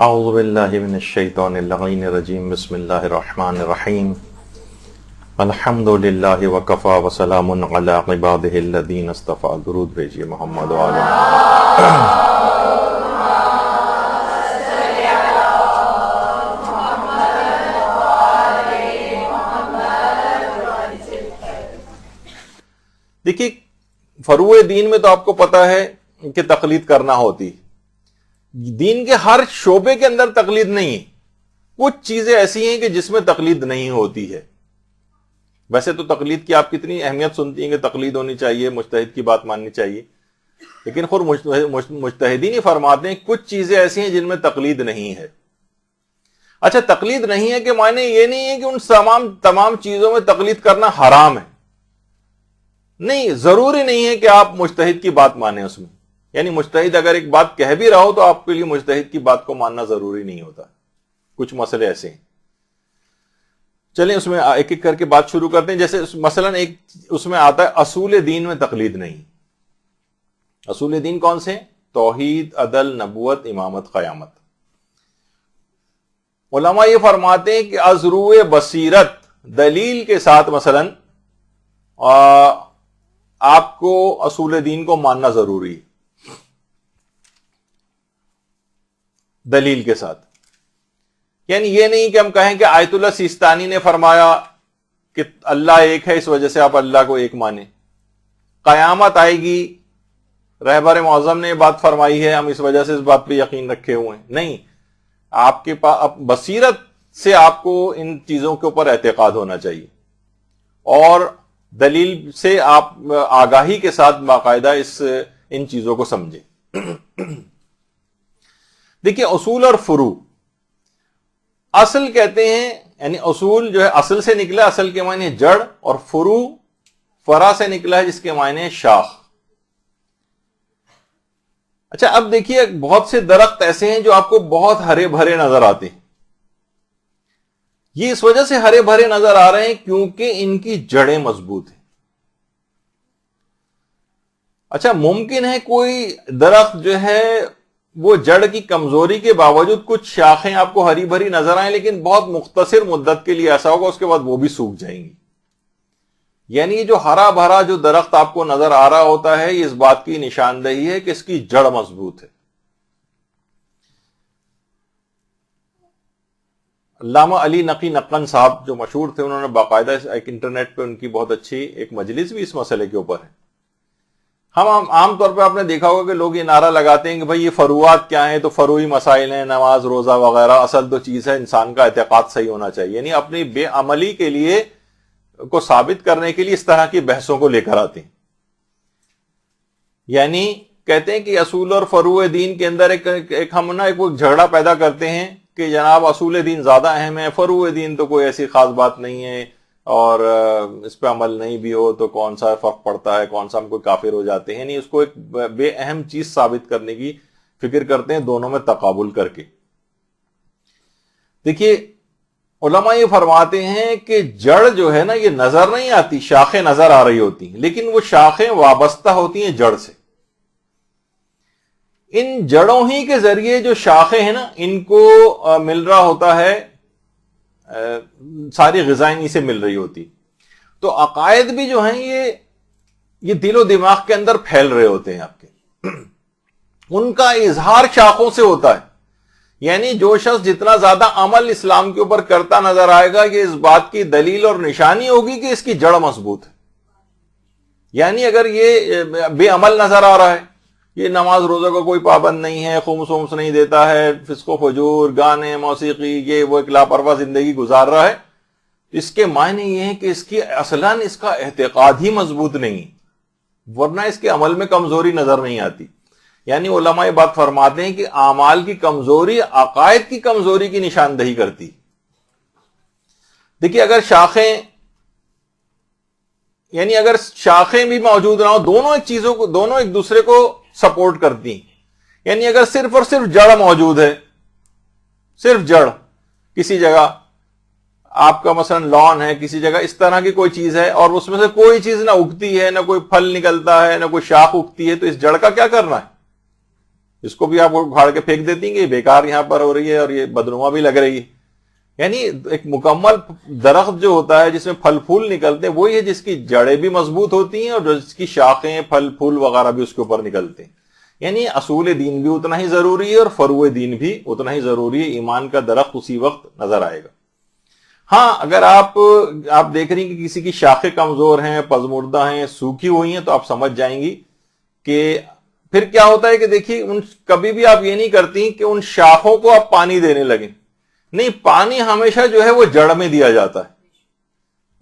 اعوذ باللہ من الشیطان اللعین الرجیم بسم اللہ الرحمن الرحیم الحمد للہ وکفا وسلام علی عبادہ الذین اصطفی. درود بھیجیے محمد وعلی. دیکھیے فروع دین میں تو آپ کو پتا ہے کہ تقلید کرنا ہوتی. دین کے ہر شعبے کے اندر تقلید نہیں ہے. کچھ چیزیں ایسی ہیں کہ جس میں تقلید نہیں ہوتی ہے. ویسے تو تقلید کی آپ کتنی اہمیت سنتی ہیں کہ تقلید ہونی چاہیے، مجتہد کی بات ماننی چاہیے، لیکن خود مجتہدین ہی فرماتے ہیں کچھ چیزیں ایسی ہیں جن میں تقلید نہیں ہے. اچھا، تقلید نہیں ہے کہ معنی یہ نہیں ہے کہ ان تمام چیزوں میں تقلید کرنا حرام ہے. نہیں، ضروری نہیں ہے کہ آپ مجتہد کی بات مانیں اس میں. یعنی مجتہد اگر ایک بات کہہ بھی رہا ہو تو آپ کے لیے مجتہد کی بات کو ماننا ضروری نہیں ہوتا. کچھ مسئلے ایسے ہیں. چلیں اس میں ایک ایک کر کے بات شروع کرتے ہیں. جیسے مثلا ایک اس میں آتا ہے اصول دین میں تقلید نہیں. اصول دین کون سے؟ توحید، عدل، نبوت، امامت، قیامت. علماء یہ فرماتے ہیں کہ از روئے بصیرت دلیل کے ساتھ مثلا آپ کو اصول دین کو ماننا ضروری ہے. دلیل کے ساتھ. یعنی یہ نہیں کہ ہم کہیں کہ آیت اللہ سیستانی نے فرمایا کہ اللہ ایک ہے اس وجہ سے آپ اللہ کو ایک مانیں. قیامت آئے گی، رہبر معظم نے یہ بات فرمائی ہے، ہم اس وجہ سے اس بات پہ یقین رکھے ہوئے ہیں. نہیں، آپ کے پاس بصیرت سے آپ کو ان چیزوں کے اوپر اعتقاد ہونا چاہیے اور دلیل سے آپ آگاہی کے ساتھ باقاعدہ ان چیزوں کو سمجھیں. دیکھیے اصول اور فروع، اصل کہتے ہیں، یعنی اصول جو ہے اصل سے نکلا، اصل کے معنی جڑ، اور فروع فرع سے نکلا ہے جس کے معنی شاخ. اچھا، اب دیکھیے بہت سے درخت ایسے ہیں جو آپ کو بہت ہرے بھرے نظر آتے ہیں. یہ اس وجہ سے ہرے بھرے نظر آ رہے ہیں کیونکہ ان کی جڑیں مضبوط ہیں. اچھا، ممکن ہے کوئی درخت جو ہے وہ جڑ کی کمزوری کے باوجود کچھ شاخیں آپ کو ہری بھری نظر آئیں، لیکن بہت مختصر مدت کے لیے ایسا ہوگا، اس کے بعد وہ بھی سوکھ جائیں گی. یعنی جو ہرا بھرا جو درخت آپ کو نظر آ رہا ہوتا ہے، یہ اس بات کی نشاندہی ہے کہ اس کی جڑ مضبوط ہے. علامہ علی نقی نقن صاحب جو مشہور تھے، انہوں نے باقاعدہ ایک انٹرنیٹ پہ ان کی بہت اچھی ایک مجلس بھی اس مسئلے کے اوپر ہے. ہم عام طور پہ آپ نے دیکھا ہوگا کہ لوگ یہ نعرہ لگاتے ہیں کہ بھئی یہ فروعات کیا ہیں، تو فروعی مسائل ہیں، نماز، روزہ وغیرہ. اصل تو چیز ہے انسان کا اعتقاد صحیح ہونا چاہیے. یعنی اپنی بے عملی کے لیے کو ثابت کرنے کے لیے اس طرح کی بحثوں کو لے کر آتے ہیں. یعنی کہتے ہیں کہ اصول اور فروع دین کے اندر ایک ہم نا ایک جھگڑا پیدا کرتے ہیں کہ جناب اصول دین زیادہ اہم ہے، فروع دین تو کوئی ایسی خاص بات نہیں ہے، اور اس پہ عمل نہیں بھی ہو تو کون سا فرق پڑتا ہے، کون سا ہم کوئی کافر ہو جاتے ہیں. یعنی اس کو ایک بے اہم چیز ثابت کرنے کی فکر کرتے ہیں، دونوں میں تقابل کر کے. دیکھیے علماء یہ فرماتے ہیں کہ جڑ جو ہے نا یہ نظر نہیں آتی، شاخیں نظر آ رہی ہوتی ہیں، لیکن وہ شاخیں وابستہ ہوتی ہیں جڑ سے. ان جڑوں ہی کے ذریعے جو شاخیں ہیں نا ان کو مل رہا ہوتا ہے، ساری غذائیں انہی سے مل رہی ہوتی. تو عقائد بھی جو ہیں یہ دل و دماغ کے اندر پھیل رہے ہوتے ہیں آپ کے. ان کا اظہار شاخوں سے ہوتا ہے. یعنی جو شخص جتنا زیادہ عمل اسلام کے اوپر کرتا نظر آئے گا، یہ اس بات کی دلیل اور نشانی ہوگی کہ اس کی جڑ مضبوط ہے. یعنی اگر یہ بے عمل نظر آ رہا ہے، یہ نماز روزہ کا کوئی پابند نہیں ہے، خمس ومس نہیں دیتا ہے، فسق و فجور، گانے، موسیقی، یہ وہ ایک لاپرواہ زندگی گزار رہا ہے، اس کے معنی یہ ہے کہ اس کی اصلاً اس کا اعتقاد ہی مضبوط نہیں، ورنہ اس کے عمل میں کمزوری نظر نہیں آتی. یعنی علماء یہ بات فرماتے ہیں کہ اعمال کی کمزوری عقائد کی کمزوری کی نشاندہی کرتی. دیکھیے اگر شاخیں بھی موجود نہ ہو، دونوں ایک دوسرے کو سپورٹ کرتی ہیں. یعنی اگر صرف اور صرف جڑ موجود ہے، صرف جڑ کسی جگہ آپ کا مثلا لان ہے، کسی جگہ اس طرح کی کوئی چیز ہے، اور اس میں سے کوئی چیز نہ اگتی ہے، نہ کوئی پھل نکلتا ہے، نہ کوئی شاخ اگتی ہے، تو اس جڑ کا کیا کرنا ہے؟ اس کو بھی آپ اکھاڑ کے پھینک دیتی ہیں کہ بیکار یہاں پر ہو رہی ہے اور یہ بدنما بھی لگ رہی ہے. یعنی ایک مکمل درخت جو ہوتا ہے جس میں پھل پھول نکلتے ہیں وہی ہے جس کی جڑیں بھی مضبوط ہوتی ہیں اور جس کی شاخیں پھل پھول وغیرہ بھی اس کے اوپر نکلتے ہیں. یعنی اصول دین بھی اتنا ہی ضروری ہے اور فروع دین بھی اتنا ہی ضروری ہے. ایمان کا درخت اسی وقت نظر آئے گا. ہاں اگر آپ دیکھ رہی ہیں کہ کسی کی شاخیں کمزور ہیں، پزمردہ ہیں، سوکھی ہوئی ہیں، تو آپ سمجھ جائیں گی کہ پھر کیا ہوتا ہے کہ دیکھیے کبھی بھی آپ یہ نہیں کرتی کہ ان شاخوں کو آپ پانی دینے لگیں. نہیں، پانی ہمیشہ جو ہے وہ جڑ میں دیا جاتا ہے.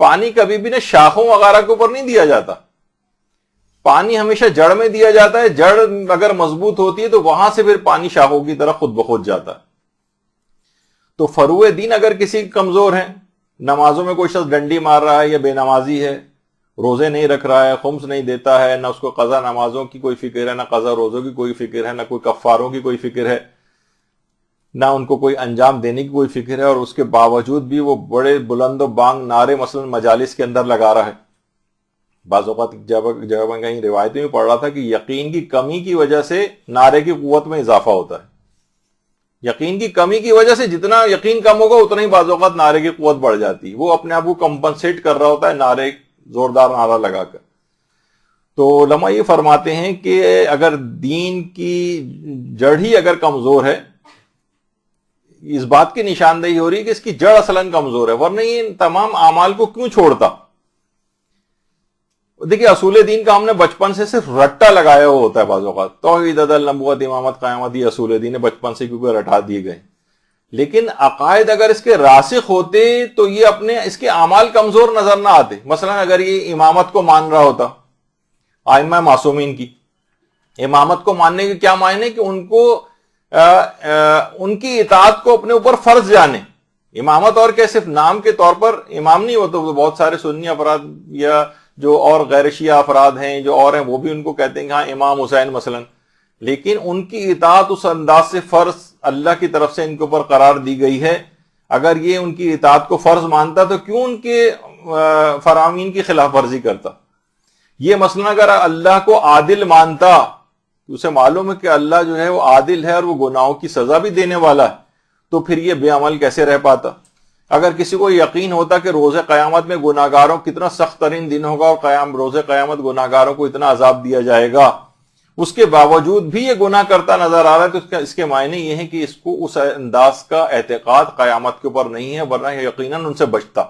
پانی کبھی بھی شاخوں وغیرہ کے اوپر نہیں دیا جاتا. پانی ہمیشہ جڑ میں دیا جاتا ہے. جڑ اگر مضبوط ہوتی ہے تو وہاں سے پھر پانی شاخوں کی طرف خود بخود جاتا ہے. تو فروع دین اگر کسی کمزور ہے، نمازوں میں کوئی شخص ڈنڈی مار رہا ہے یا بے نمازی ہے، روزے نہیں رکھ رہا ہے، خمس نہیں دیتا ہے، نہ اس کو قضا نمازوں کی کوئی فکر ہے، نہ قضا روزوں کی کوئی فکر ہے، نہ کوئی کفاروں کی کوئی فکر ہے، نہ ان کو کوئی انجام دینے کی کوئی فکر ہے، اور اس کے باوجود بھی وہ بڑے بلند و بانگ نعرے مثلا مجالس کے اندر لگا رہا ہے. بعض اوقات جب میں کہیں روایتیں میں پڑھ رہا تھا کہ یقین کی کمی کی وجہ سے نعرے کی قوت میں اضافہ ہوتا ہے. یقین کی کمی کی وجہ سے جتنا یقین کم ہوگا اتنا ہی بعض اوقات نعرے کی قوت بڑھ جاتی ہے. وہ اپنے آپ کو کمپنسیٹ کر رہا ہوتا ہے زوردار نعرہ لگا کر. تو علماء یہ فرماتے ہیں کہ اگر دین کی جڑ ہی اگر کمزور ہے، اس بات کی نشاندہی ہو رہی ہے کہ اس کی جڑ اصلاً کمزور ہے، ورنہ یہ تمام اعمال کو کیوں چھوڑتا. دیکھیے اصول دین کا ہم نے بچپن سے صرف رٹا لگایا ہوا ہوتا ہے. بعض اوقات توحید، عدل، نبوت، امامت، قیامت، یہ اصول دین بچپن سے کیونکہ رٹا دیے گئے. لیکن عقائد اگر اس کے راسخ ہوتے تو یہ اس کے اعمال کمزور نظر نہ آتے. مثلا اگر یہ امامت کو مان رہا ہوتا، ائمہ معصومین کی امامت کو ماننے کے کیا معنی کہ ان کی اطاعت کو اپنے اوپر فرض جانے. امامت اور کیا صرف نام کے طور پر امام نہیں ہوتا. بہت سارے سنی افراد یا جو اور غیر شیعہ افراد ہیں جو اور ہیں وہ بھی ان کو کہتے ہیں کہ ہاں امام حسین مثلا، لیکن ان کی اطاعت اس انداز سے فرض اللہ کی طرف سے ان کے اوپر قرار دی گئی ہے. اگر یہ ان کی اطاعت کو فرض مانتا تو کیوں ان کے فرامین کی خلاف ورزی کرتا. یہ مثلا اگر اللہ کو عادل مانتا، اسے معلوم ہے کہ اللہ جو ہے وہ عادل ہے اور وہ گناہوں کی سزا بھی دینے والا ہے، تو پھر یہ بے عمل کیسے رہ پاتا. اگر کسی کو یقین ہوتا کہ روز قیامت میں گناہگاروں کتنا سخت ترین دن ہوگا اور روز قیامت گناہگاروں کو اتنا عذاب دیا جائے گا، اس کے باوجود بھی یہ گناہ کرتا نظر آ رہا ہے، تو اس کے معنی یہ ہے کہ اس کو اس انداز کا اعتقاد قیامت کے اوپر نہیں ہے، ورنہ یقیناً ان سے بچتا.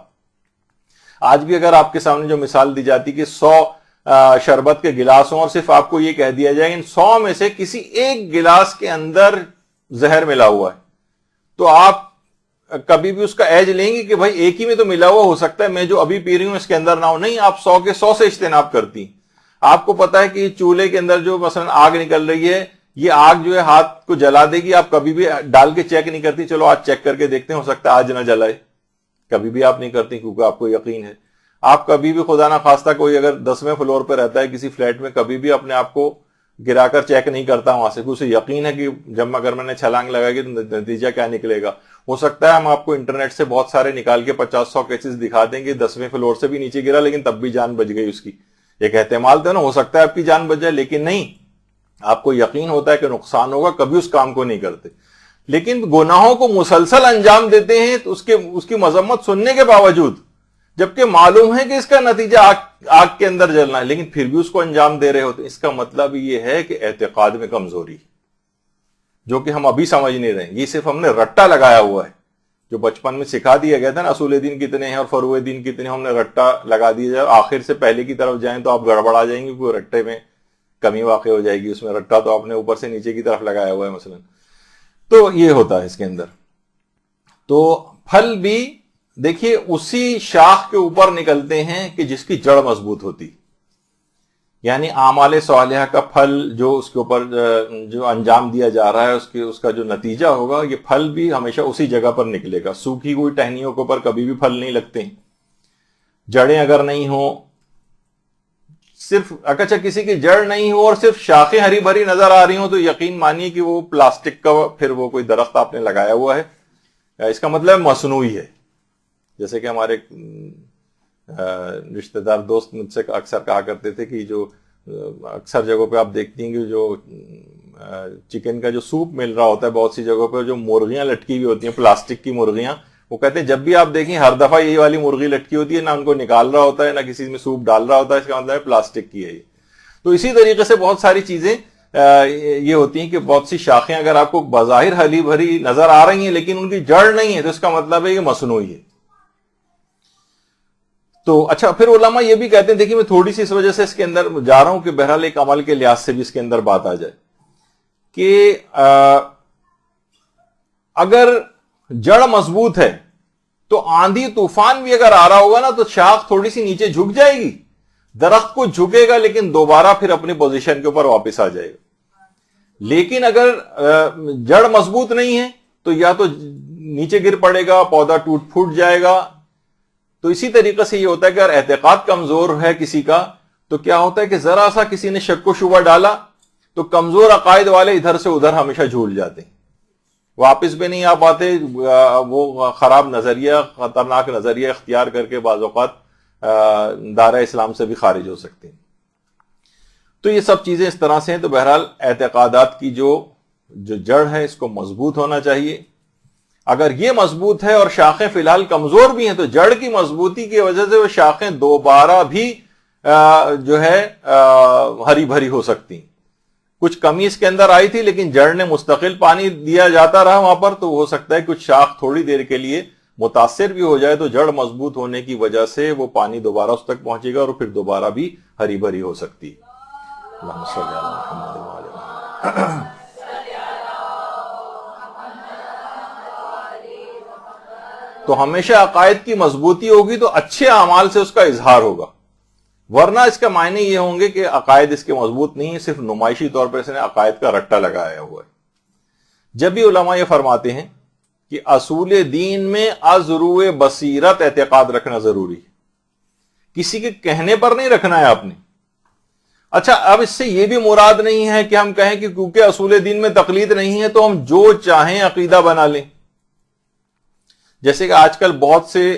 آج بھی اگر آپ کے سامنے جو مثال دی جاتی کہ 100 شربت کے گلاس ہوں اور صرف آپ کو یہ کہہ دیا جائے ان 100 میں سے کسی ایک گلاس کے اندر زہر ملا ہوا ہے، تو آپ کبھی بھی اس کا ایج لیں گے کہ بھائی ایک ہی میں تو ملا ہوا، ہو سکتا ہے میں جو ابھی پی رہی ہوں اس کے اندر نہ ہو. نہیں، آپ 100 کے 100 سے اجتناب کرتی ہیں. آپ کو پتا ہے کہ چولہے کے اندر جو مثلا آگ نکل رہی ہے، یہ آگ جو ہے ہاتھ کو جلا دے گی، آپ کبھی بھی ڈال کے چیک نہیں کرتی چلو آج چیک کر کے دیکھتے ہیں ہو سکتا ہے آج نہ جلائے. کبھی بھی آپ نہیں کرتی کیونکہ آپ کو یقین ہے. آپ کبھی بھی خدا نہ خواستہ کوئی اگر 10ویں فلور پہ رہتا ہے کسی فلیٹ میں، کبھی بھی اپنے آپ کو گرا کر چیک نہیں کرتا وہاں سے، اسے یقین ہے کہ جب اگر میں نے چھلانگ لگائی گی تو نتیجہ کیا نکلے گا. ہو سکتا ہے ہم آپ کو انٹرنیٹ سے بہت سارے نکال کے 50-100 کیسز دکھا دیں گے 10ویں فلور سے بھی نیچے گرا لیکن تب بھی جان بچ گئی اس کی. ایک احتمال تو نا، ہو سکتا ہے آپ کی جان بچ جائے، لیکن نہیں، آپ کو یقین ہوتا ہے کہ نقصان ہوگا، کبھی اس کام کو نہیں کرتے. لیکن گناہوں کو مسلسل انجام دیتے ہیں تو اس کی مذمت سننے کے باوجود، جبکہ معلوم ہے کہ اس کا نتیجہ آگ کے اندر جلنا ہے، لیکن پھر بھی اس کو انجام دے رہے ہوتے. اس کا مطلب یہ ہے کہ اعتقاد میں کمزوری، جو کہ ہم ابھی سمجھ نہیں رہے. یہ صرف ہم نے رٹا لگایا ہوا ہے، جو بچپن میں سکھا دیا گیا تھا نا اصول دین کتنے ہیں اور فروع دین کتنے ہیں، ہم نے رٹا لگا دیا جائے. آخر سے پہلے کی طرف جائیں تو آپ گڑبڑا جائیں گے، کوئی رٹے میں کمی واقع ہو جائے گی. اس میں رٹا تو آپ نے اوپر سے نیچے کی طرف لگایا ہوا ہے مثلا. تو یہ ہوتا ہے اس کے اندر. تو پھل بھی دیکھیے اسی شاخ کے اوپر نکلتے ہیں کہ جس کی جڑ مضبوط ہوتی. یعنی اعمال صالحہ کا پھل جو اس کے اوپر جو انجام دیا جا رہا ہے اس کا جو نتیجہ ہوگا، یہ پھل بھی ہمیشہ اسی جگہ پر نکلے گا. سوکھی ہوئی ٹہنیوں کے اوپر کبھی بھی پھل نہیں لگتے. جڑیں اگر نہیں ہوں، صرف اچھا کسی کی جڑ نہیں ہو اور صرف شاخیں ہری بھری نظر آ رہی ہوں تو یقین مانیے کہ وہ پلاسٹک کا پھر وہ کوئی درخت آپ نے لگایا ہوا ہے. اس کا مطلب مصنوعی ہے. جیسے کہ ہمارے رشتہ دار دوست مجھ سے اکثر کہا کرتے تھے کہ جو اکثر جگہوں پہ آپ دیکھتی ہیں کہ جو چکن کا جو سوپ مل رہا ہوتا ہے بہت سی جگہوں پہ، جو مرغیاں لٹکی ہوئی ہوتی ہیں پلاسٹک کی مرغیاں، وہ کہتے ہیں جب بھی آپ دیکھیں ہر دفعہ یہی والی مرغی لٹکی ہوتی ہے، نہ ان کو نکال رہا ہوتا ہے نہ کسی میں سوپ ڈال رہا ہوتا ہے، اس کا مطلب ہے پلاسٹک کی ہے یہ۔ تو اسی طریقے سے بہت ساری چیزیں یہ ہوتی ہیں کہ بہت سی شاخیں اگر آپ کو بظاہر ہری بھری نظر آ رہی ہیں لیکن ان کی جڑ نہیں ہے، تو اس کا مطلب ہے یہ مصنوعی ہے۔ تو اچھا، پھر علماء یہ بھی کہتے ہیں، دیکھیے میں تھوڑی سی اس وجہ سے اس کے اندر جا رہا ہوں کہ بہرحال ایک عمل کے لحاظ سے بھی اس کے اندر بات آ جائے کہ اگر جڑ مضبوط ہے تو آندھی طوفان بھی اگر آ رہا ہوگا نا تو شاخ تھوڑی سی نیچے جھک جائے گی، درخت کو جھکے گا لیکن دوبارہ پھر اپنی پوزیشن کے اوپر واپس آ جائے گا۔ لیکن اگر جڑ مضبوط نہیں ہے تو یا تو نیچے گر پڑے گا، پودا ٹوٹ پھوٹ جائے گا۔ تو اسی طریقے سے یہ ہوتا ہے کہ اگر اعتقاد کمزور ہے کسی کا تو کیا ہوتا ہے کہ ذرا سا کسی نے شک و شبہ ڈالا تو کمزور عقائد والے ادھر سے ادھر ہمیشہ جھول جاتے ہیں، واپس بھی نہیں آ پاتے، وہ خراب نظریہ، خطرناک نظریہ اختیار کر کے بعض اوقات دائرہ اسلام سے بھی خارج ہو سکتے ہیں۔ تو یہ سب چیزیں اس طرح سے ہیں۔ تو بہرحال اعتقادات کی جو جڑ ہے اس کو مضبوط ہونا چاہیے۔ اگر یہ مضبوط ہے اور شاخیں فی الحال کمزور بھی ہیں تو جڑ کی مضبوطی کی وجہ سے وہ شاخیں دوبارہ بھی جو ہے ہری بھری ہو سکتی ہیں۔ کچھ کمی اس کے اندر آئی تھی لیکن جڑ نے مستقل پانی دیا جاتا رہا وہاں پر، تو ہو سکتا ہے کچھ شاخ تھوڑی دیر کے لیے متاثر بھی ہو جائے تو جڑ مضبوط ہونے کی وجہ سے وہ پانی دوبارہ اس تک پہنچے گا اور پھر دوبارہ بھی ہری بھری ہو سکتی۔ اللہم صلی علی محمد وعلی آلہ۔ تو ہمیشہ عقائد کی مضبوطی ہوگی تو اچھے اعمال سے اس کا اظہار ہوگا، ورنہ اس کا معنی یہ ہوں گے کہ عقائد اس کے مضبوط نہیں ہے، صرف نمائشی طور پر اس نے عقائد کا رٹا لگایا ہوا ہے۔ جب بھی علماء یہ فرماتے ہیں کہ اصول دین میں از روئے بصیرت اعتقاد رکھنا ضروری ہے، کسی کے کہنے پر نہیں رکھنا ہے آپ نے۔ اچھا، اب اس سے یہ بھی مراد نہیں ہے کہ ہم کہیں کہ کیونکہ اصول دین میں تقلید نہیں ہے تو ہم جو چاہیں عقیدہ بنا لیں۔ جیسے کہ آج کل بہت سے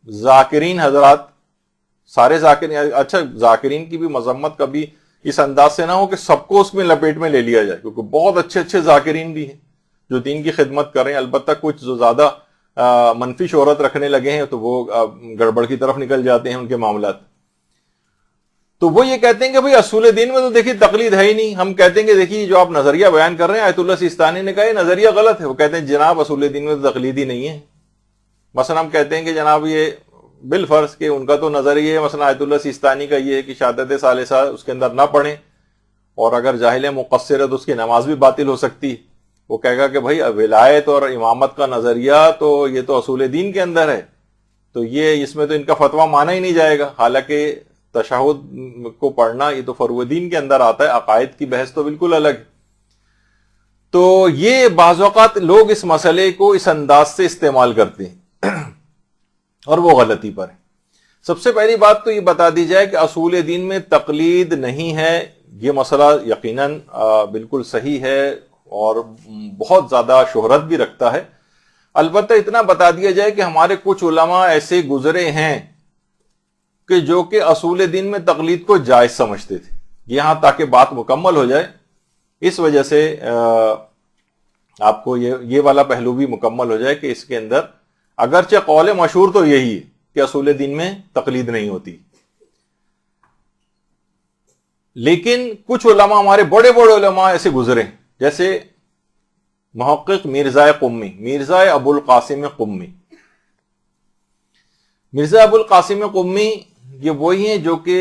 ذاکرین حضرات، سارے ذاکرین، اچھا ذاکرین کی بھی مذمت کبھی اس انداز سے نہ ہو کہ سب کو اس میں لپیٹ میں لے لیا جائے، کیونکہ بہت اچھے اچھے ذاکرین بھی ہیں جو دین کی خدمت کر رہے ہیں، البتہ کچھ جو زیادہ منفی شہرت رکھنے لگے ہیں تو وہ گڑبڑ کی طرف نکل جاتے ہیں ان کے معاملات۔ تو وہ یہ کہتے ہیں کہ بھئی اصول دین میں تو دیکھیے تقلید ہے ہی نہیں۔ ہم کہتے ہیں کہ دیکھیے جو آپ نظریہ بیان کر رہے ہیں آیت اللہ سیستانی نے کہا یہ نظریہ غلط ہے، وہ کہتے ہیں جناب اصول دین میں تو تقلید ہی نہیں ہے۔ مثلا ہم کہتے ہیں کہ جناب یہ بالفرض کہ ان کا تو نظریہ ہے، مثلا آیت اللہ سیستانی کا یہ ہے کہ شہادت ثالثہ اس کے اندر نہ پڑھیں، اور اگر جاہل مقصر ہے تو اس کی نماز بھی باطل ہو سکتی۔ وہ کہے گا کہ بھائی ولایت اور امامت کا نظریہ تو یہ تو اصول دین کے اندر ہے، تو یہ اس میں تو ان کا فتویٰ مانا ہی نہیں جائے گا، حالانکہ تشہد کو پڑھنا یہ تو فروع دین کے اندر آتا ہے، عقائد کی بحث تو بالکل الگ۔ تو یہ بعض اوقات لوگ اس مسئلے کو اس انداز سے استعمال کرتے ہیں اور وہ غلطی پر ہے۔ سب سے پہلی بات تو یہ بتا دی جائے کہ اصول دین میں تقلید نہیں ہے، یہ مسئلہ یقیناً بالکل صحیح ہے اور بہت زیادہ شہرت بھی رکھتا ہے۔ البتہ اتنا بتا دیا جائے کہ ہمارے کچھ علماء ایسے گزرے ہیں کہ جو کہ اصول دین میں تقلید کو جائز سمجھتے تھے، یہاں تاکہ بات مکمل ہو جائے اس وجہ سے آپ کو یہ والا پہلو بھی مکمل ہو جائے کہ اس کے اندر اگرچہ قول مشہور تو یہی ہے کہ اصول دین میں تقلید نہیں ہوتی، لیکن کچھ علماء ہمارے بڑے بڑے علماء ایسے گزرے، جیسے محقق مرزا قمی، مرزا ابو القاسم قمی۔ مرزا ابو القاسم قمی یہ وہی ہیں جو کہ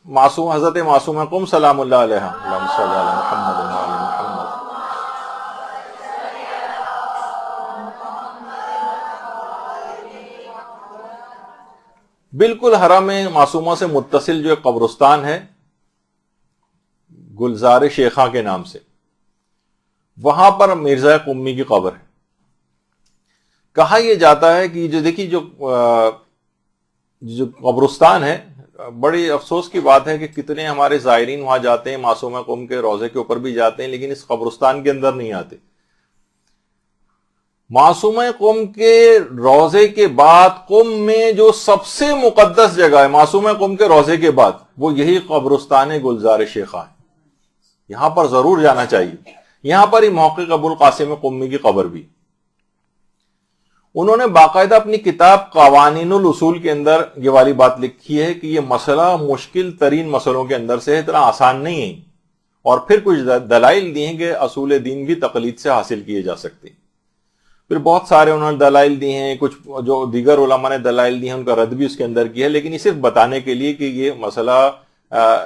معصوم حضرت معصوم قم سلام اللہ علیہ، اللہم صلی علی محمد وعلی محمد، بالکل حرم معصومہ سے متصل جو ایک قبرستان ہے گلزار شیخاں کے نام سے، وہاں پر مرزا قمی کی قبر ہے۔ کہا یہ جاتا ہے کہ جو دیکھیے جو قبرستان ہے، بڑی افسوس کی بات ہے کہ کتنے ہمارے زائرین وہاں جاتے ہیں، معصومہ قم کے روضے کے اوپر بھی جاتے ہیں، لیکن اس قبرستان کے اندر نہیں آتے۔ معصومہ قم کے روضے کے بعد قم میں جو سب سے مقدس جگہ ہے معصومہ قم کے روضے کے بعد، وہ یہی قبرستان گلزار شیخاں ہے۔ یہاں پر ضرور جانا چاہیے. یہاں پر ہی محقق ابو القاسم قمی کی قبر بھی. انہوں نے باقاعدہ اپنی کتاب قوانین الاصول کے اندر یہ والی بات لکھی ہے کہ یہ مسئلہ مشکل ترین مسئلوں کے اندر سے اتنا آسان نہیں ہے, اور پھر کچھ دلائل دی ہیں کہ اصول دین بھی تقلید سے حاصل کیے جا سکتے ہیں. پھر بہت سارے انہوں نے دلائل دی ہیں, کچھ جو دیگر علماء نے دلائل دی ہیں ان کا رد بھی اس کے اندر کیا ہے, لیکن یہ صرف بتانے کے لیے کہ یہ مسئلہ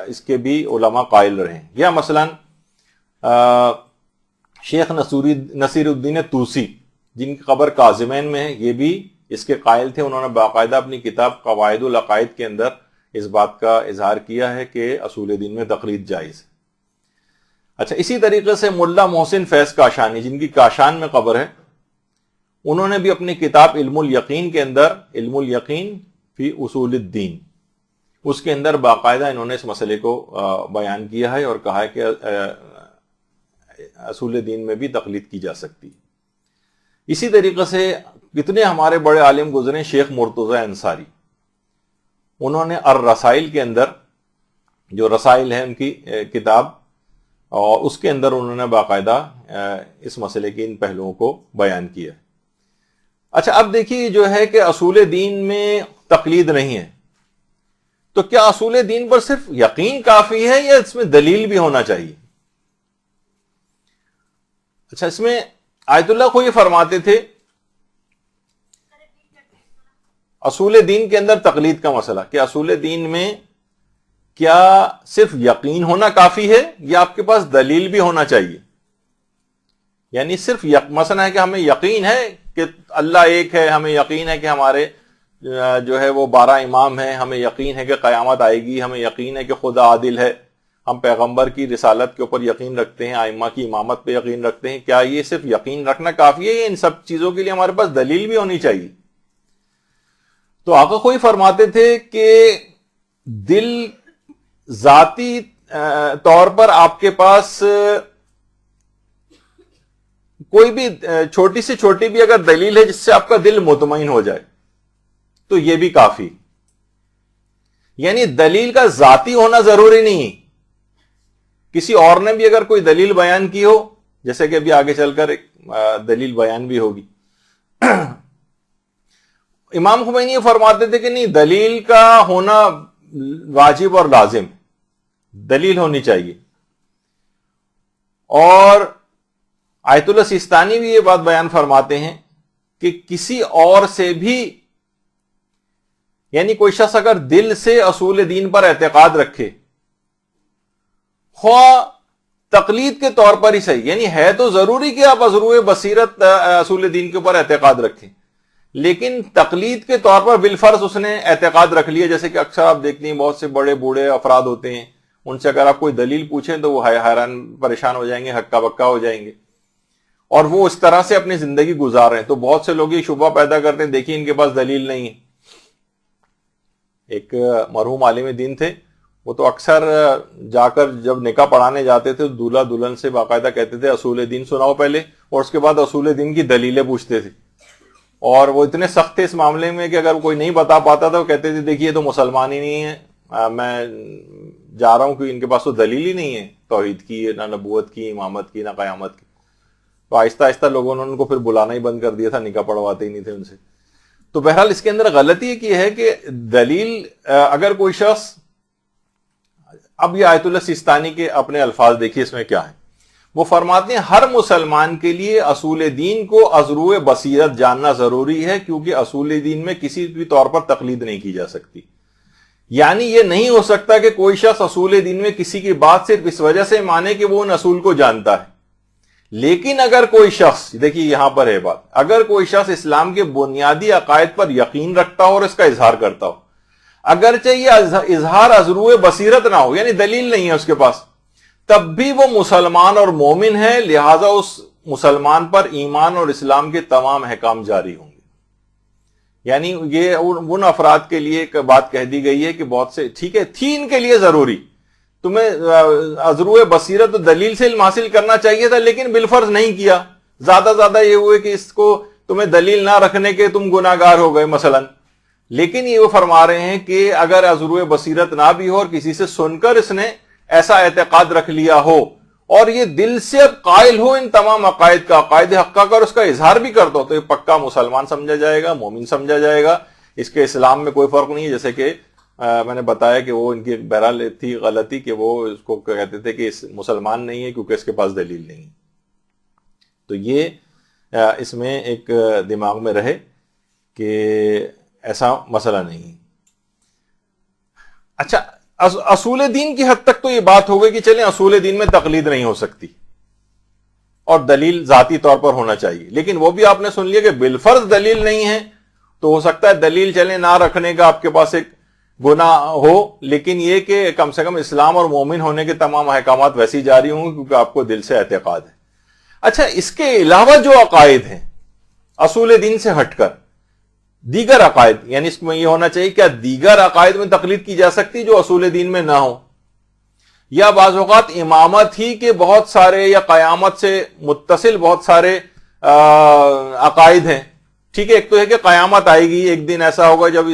اس کے بھی علماء قائل رہے ہیں. یا مثلا شیخ نصیر الدین توسی جن کی قبر کاظمین میں ہے, یہ بھی اس کے قائل تھے. انہوں نے باقاعدہ اپنی کتاب قواعد العقائد کے اندر اس بات کا اظہار کیا ہے کہ اصول دین میں تقلید جائز ہے. اچھا, اسی طریقے سے ملا محسن فیض کاشانی جن کی کاشان میں قبر ہے, انہوں نے بھی اپنی کتاب علم الیقین کے اندر, علم الیقین فی اصول الدین, اس کے اندر باقاعدہ انہوں نے اس مسئلے کو بیان کیا ہے اور کہا ہے کہ اصول دین میں بھی تقلید کی جا سکتی. اسی طریقے سے کتنے ہمارے بڑے عالم گزرے, شیخ مرتضی انصاری, انہوں نے الرسائل کے اندر, جو رسائل ہے ان کی کتاب, اور اس کے اندر انہوں نے باقاعدہ اس مسئلے کے ان پہلوؤں کو بیان کیا. اچھا, اب دیکھیے جو ہے کہ اصول دین میں تقلید نہیں ہے, تو کیا اصول دین پر صرف یقین کافی ہے یا اس میں دلیل بھی ہونا چاہیے؟ اچھا, اس میں آیت اللہ کو یہ فرماتے تھے اصول دین کے اندر تقلید کا مسئلہ کہ اصول دین میں کیا صرف یقین ہونا کافی ہے یا آپ کے پاس دلیل بھی ہونا چاہیے. یعنی صرف مسئلہ ہے کہ ہمیں یقین ہے کہ اللہ ایک ہے, ہمیں یقین ہے کہ ہمارے جو ہے وہ 12 امام ہیں, ہمیں یقین ہے کہ قیامت آئے گی, ہمیں یقین ہے کہ خدا عادل ہے, ہم پیغمبر کی رسالت کے اوپر یقین رکھتے ہیں, ائمہ کی امامت پہ یقین رکھتے ہیں. کیا یہ صرف یقین رکھنا کافی ہے یا ان سب چیزوں کے لیے ہمارے پاس دلیل بھی ہونی چاہیے؟ تو آقا کوئی فرماتے تھے کہ دل ذاتی طور پر آپ کے پاس کوئی بھی چھوٹی سے چھوٹی بھی اگر دلیل ہے جس سے آپ کا دل مطمئن ہو جائے تو یہ بھی کافی. یعنی دلیل کا ذاتی ہونا ضروری نہیں, کسی اور نے بھی اگر کوئی دلیل بیان کی ہو, جیسے کہ ابھی آگے چل کر ایک دلیل بیان بھی ہوگی. امام خمینی یہ فرماتے تھے کہ نہیں, دلیل کا ہونا واجب اور لازم, دلیل ہونی چاہیے. اور آیت اللہ سیستانی بھی یہ بات بیان فرماتے ہیں کہ کسی اور سے بھی, یعنی کوئی شخص اگر دل سے اصول دین پر اعتقاد رکھے, خواہ تقلید کے طور پر ہی صحیح, یعنی ہے تو ضروری کہ آپ ازروع بصیرت اصول دین کے اوپر اعتقاد رکھیں, لیکن تقلید کے طور پر بالفرض اس نے اعتقاد رکھ لیا. جیسے کہ اکثر آپ دیکھتے ہیں بہت سے بڑے بوڑھے افراد ہوتے ہیں, ان سے اگر آپ کوئی دلیل پوچھیں تو وہ حیران پریشان ہو جائیں گے, ہکا بکا ہو جائیں گے, اور وہ اس طرح سے اپنی زندگی گزار رہے ہیں. تو بہت سے لوگ یہ شبہ پیدا کرتے ہیں, دیکھیے ان کے پاس دلیل نہیں ہے. ایک مرحوم عالم دین تھے, وہ تو اکثر جا کر جب نکاح پڑھانے جاتے تھے دولہا دلہن سے باقاعدہ کہتے تھے اصول دین سناؤ پہلے, اور اس کے بعد اصول دین کی دلیلیں پوچھتے تھے. اور وہ اتنے سخت تھے اس معاملے میں کہ اگر کوئی نہیں بتا پاتا تھا وہ کہتے تھے دیکھیے تو مسلمان ہی نہیں ہے, میں جا رہا ہوں کہ ان کے پاس تو دلیل ہی نہیں ہے توحید کی, نہ نبوت کی, امامت کی, نہ قیامت کی. تو آہستہ آہستہ لوگوں نے ان کو پھر بلانا ہی بند کر دیا تھا, نکاح پڑھواتے ہی نہیں تھے ان سے. تو بہرحال اس کے اندر غلطی یہ ہے کہ دلیل اگر کوئی شخص, اب یہ آیت اللہ سیستانی کے اپنے الفاظ دیکھیے اس میں کیا ہے. وہ فرماتے ہیں ہر مسلمان کے لیے اصول دین کو ازروع بصیرت جاننا ضروری ہے, کیونکہ اصول دین میں کسی بھی طور پر تقلید نہیں کی جا سکتی. یعنی یہ نہیں ہو سکتا کہ کوئی شخص اصول دین میں کسی کی بات صرف اس وجہ سے مانے کہ وہ ان اصول کو جانتا ہے. لیکن اگر کوئی شخص, دیکھیے یہاں پر ہے بات, اگر کوئی شخص اسلام کے بنیادی عقائد پر یقین رکھتا ہو اور اس کا اظہار کرتا ہو, اگرچہ یہ اظہار ازروع بصیرت نہ ہو, یعنی دلیل نہیں ہے اس کے پاس, تب بھی وہ مسلمان اور مومن ہے, لہذا اس مسلمان پر ایمان اور اسلام کے تمام احکام جاری ہوں گے. یعنی یہ ان افراد کے لیے ایک بات کہہ دی گئی ہے کہ بہت سے, ٹھیک ہے تھی ان کے لیے ضروری, تمہیں ازروع بصیرت و دلیل سے علم حاصل کرنا چاہیے تھا, لیکن بالفرض نہیں کیا. زیادہ یہ ہوئے کہ اس کو تمہیں دلیل نہ رکھنے کے تم گناہگار ہو گئے مثلا. لیکن یہ وہ فرما رہے ہیں کہ اگر ازروع بصیرت نہ بھی ہو اور کسی سے سن کر اس نے ایسا اعتقاد رکھ لیا ہو اور یہ دل سے اب قائل ہو ان تمام عقائد کا، عقائد حقہ کا، اور اس کا اظہار بھی کرتا ہو، تو یہ پکا مسلمان سمجھا جائے گا، مومن سمجھا جائے گا، اس کے اسلام میں کوئی فرق نہیں ہے. جیسے کہ میں نے بتایا کہ وہ ان کی بہرحال تھی غلطی کہ وہ اس کو کہتے تھے کہ اس مسلمان نہیں ہے کیونکہ اس کے پاس دلیل نہیں. تو یہ اس میں ایک دماغ میں رہے کہ ایسا مسئلہ نہیں. اچھا، اصول دین کی حد تک تو یہ بات ہو گئی کہ چلیں اصول دین میں تقلید نہیں ہو سکتی اور دلیل ذاتی طور پر ہونا چاہیے، لیکن وہ بھی آپ نے سن لیا کہ بالفرض دلیل نہیں ہے تو ہو سکتا ہے دلیل چلیں نہ رکھنے کا آپ کے پاس ایک گناہ ہو، لیکن یہ کہ کم سے کم اسلام اور مومن ہونے کے تمام احکامات ویسی جاری ہوں کیونکہ آپ کو دل سے اعتقاد ہے. اچھا، اس کے علاوہ جو عقائد ہیں اصول دین سے ہٹ کر دیگر عقائد، یعنی اس میں یہ ہونا چاہیے کیا دیگر عقائد میں تقلید کی جا سکتی جو اصول دین میں نہ ہو، یا بعض اوقات امامت ہی کے بہت سارے یا قیامت سے متصل بہت سارے عقائد ہیں. ٹھیک ہے، ایک تو ہے کہ قیامت آئے گی، ایک دن ایسا ہوگا جب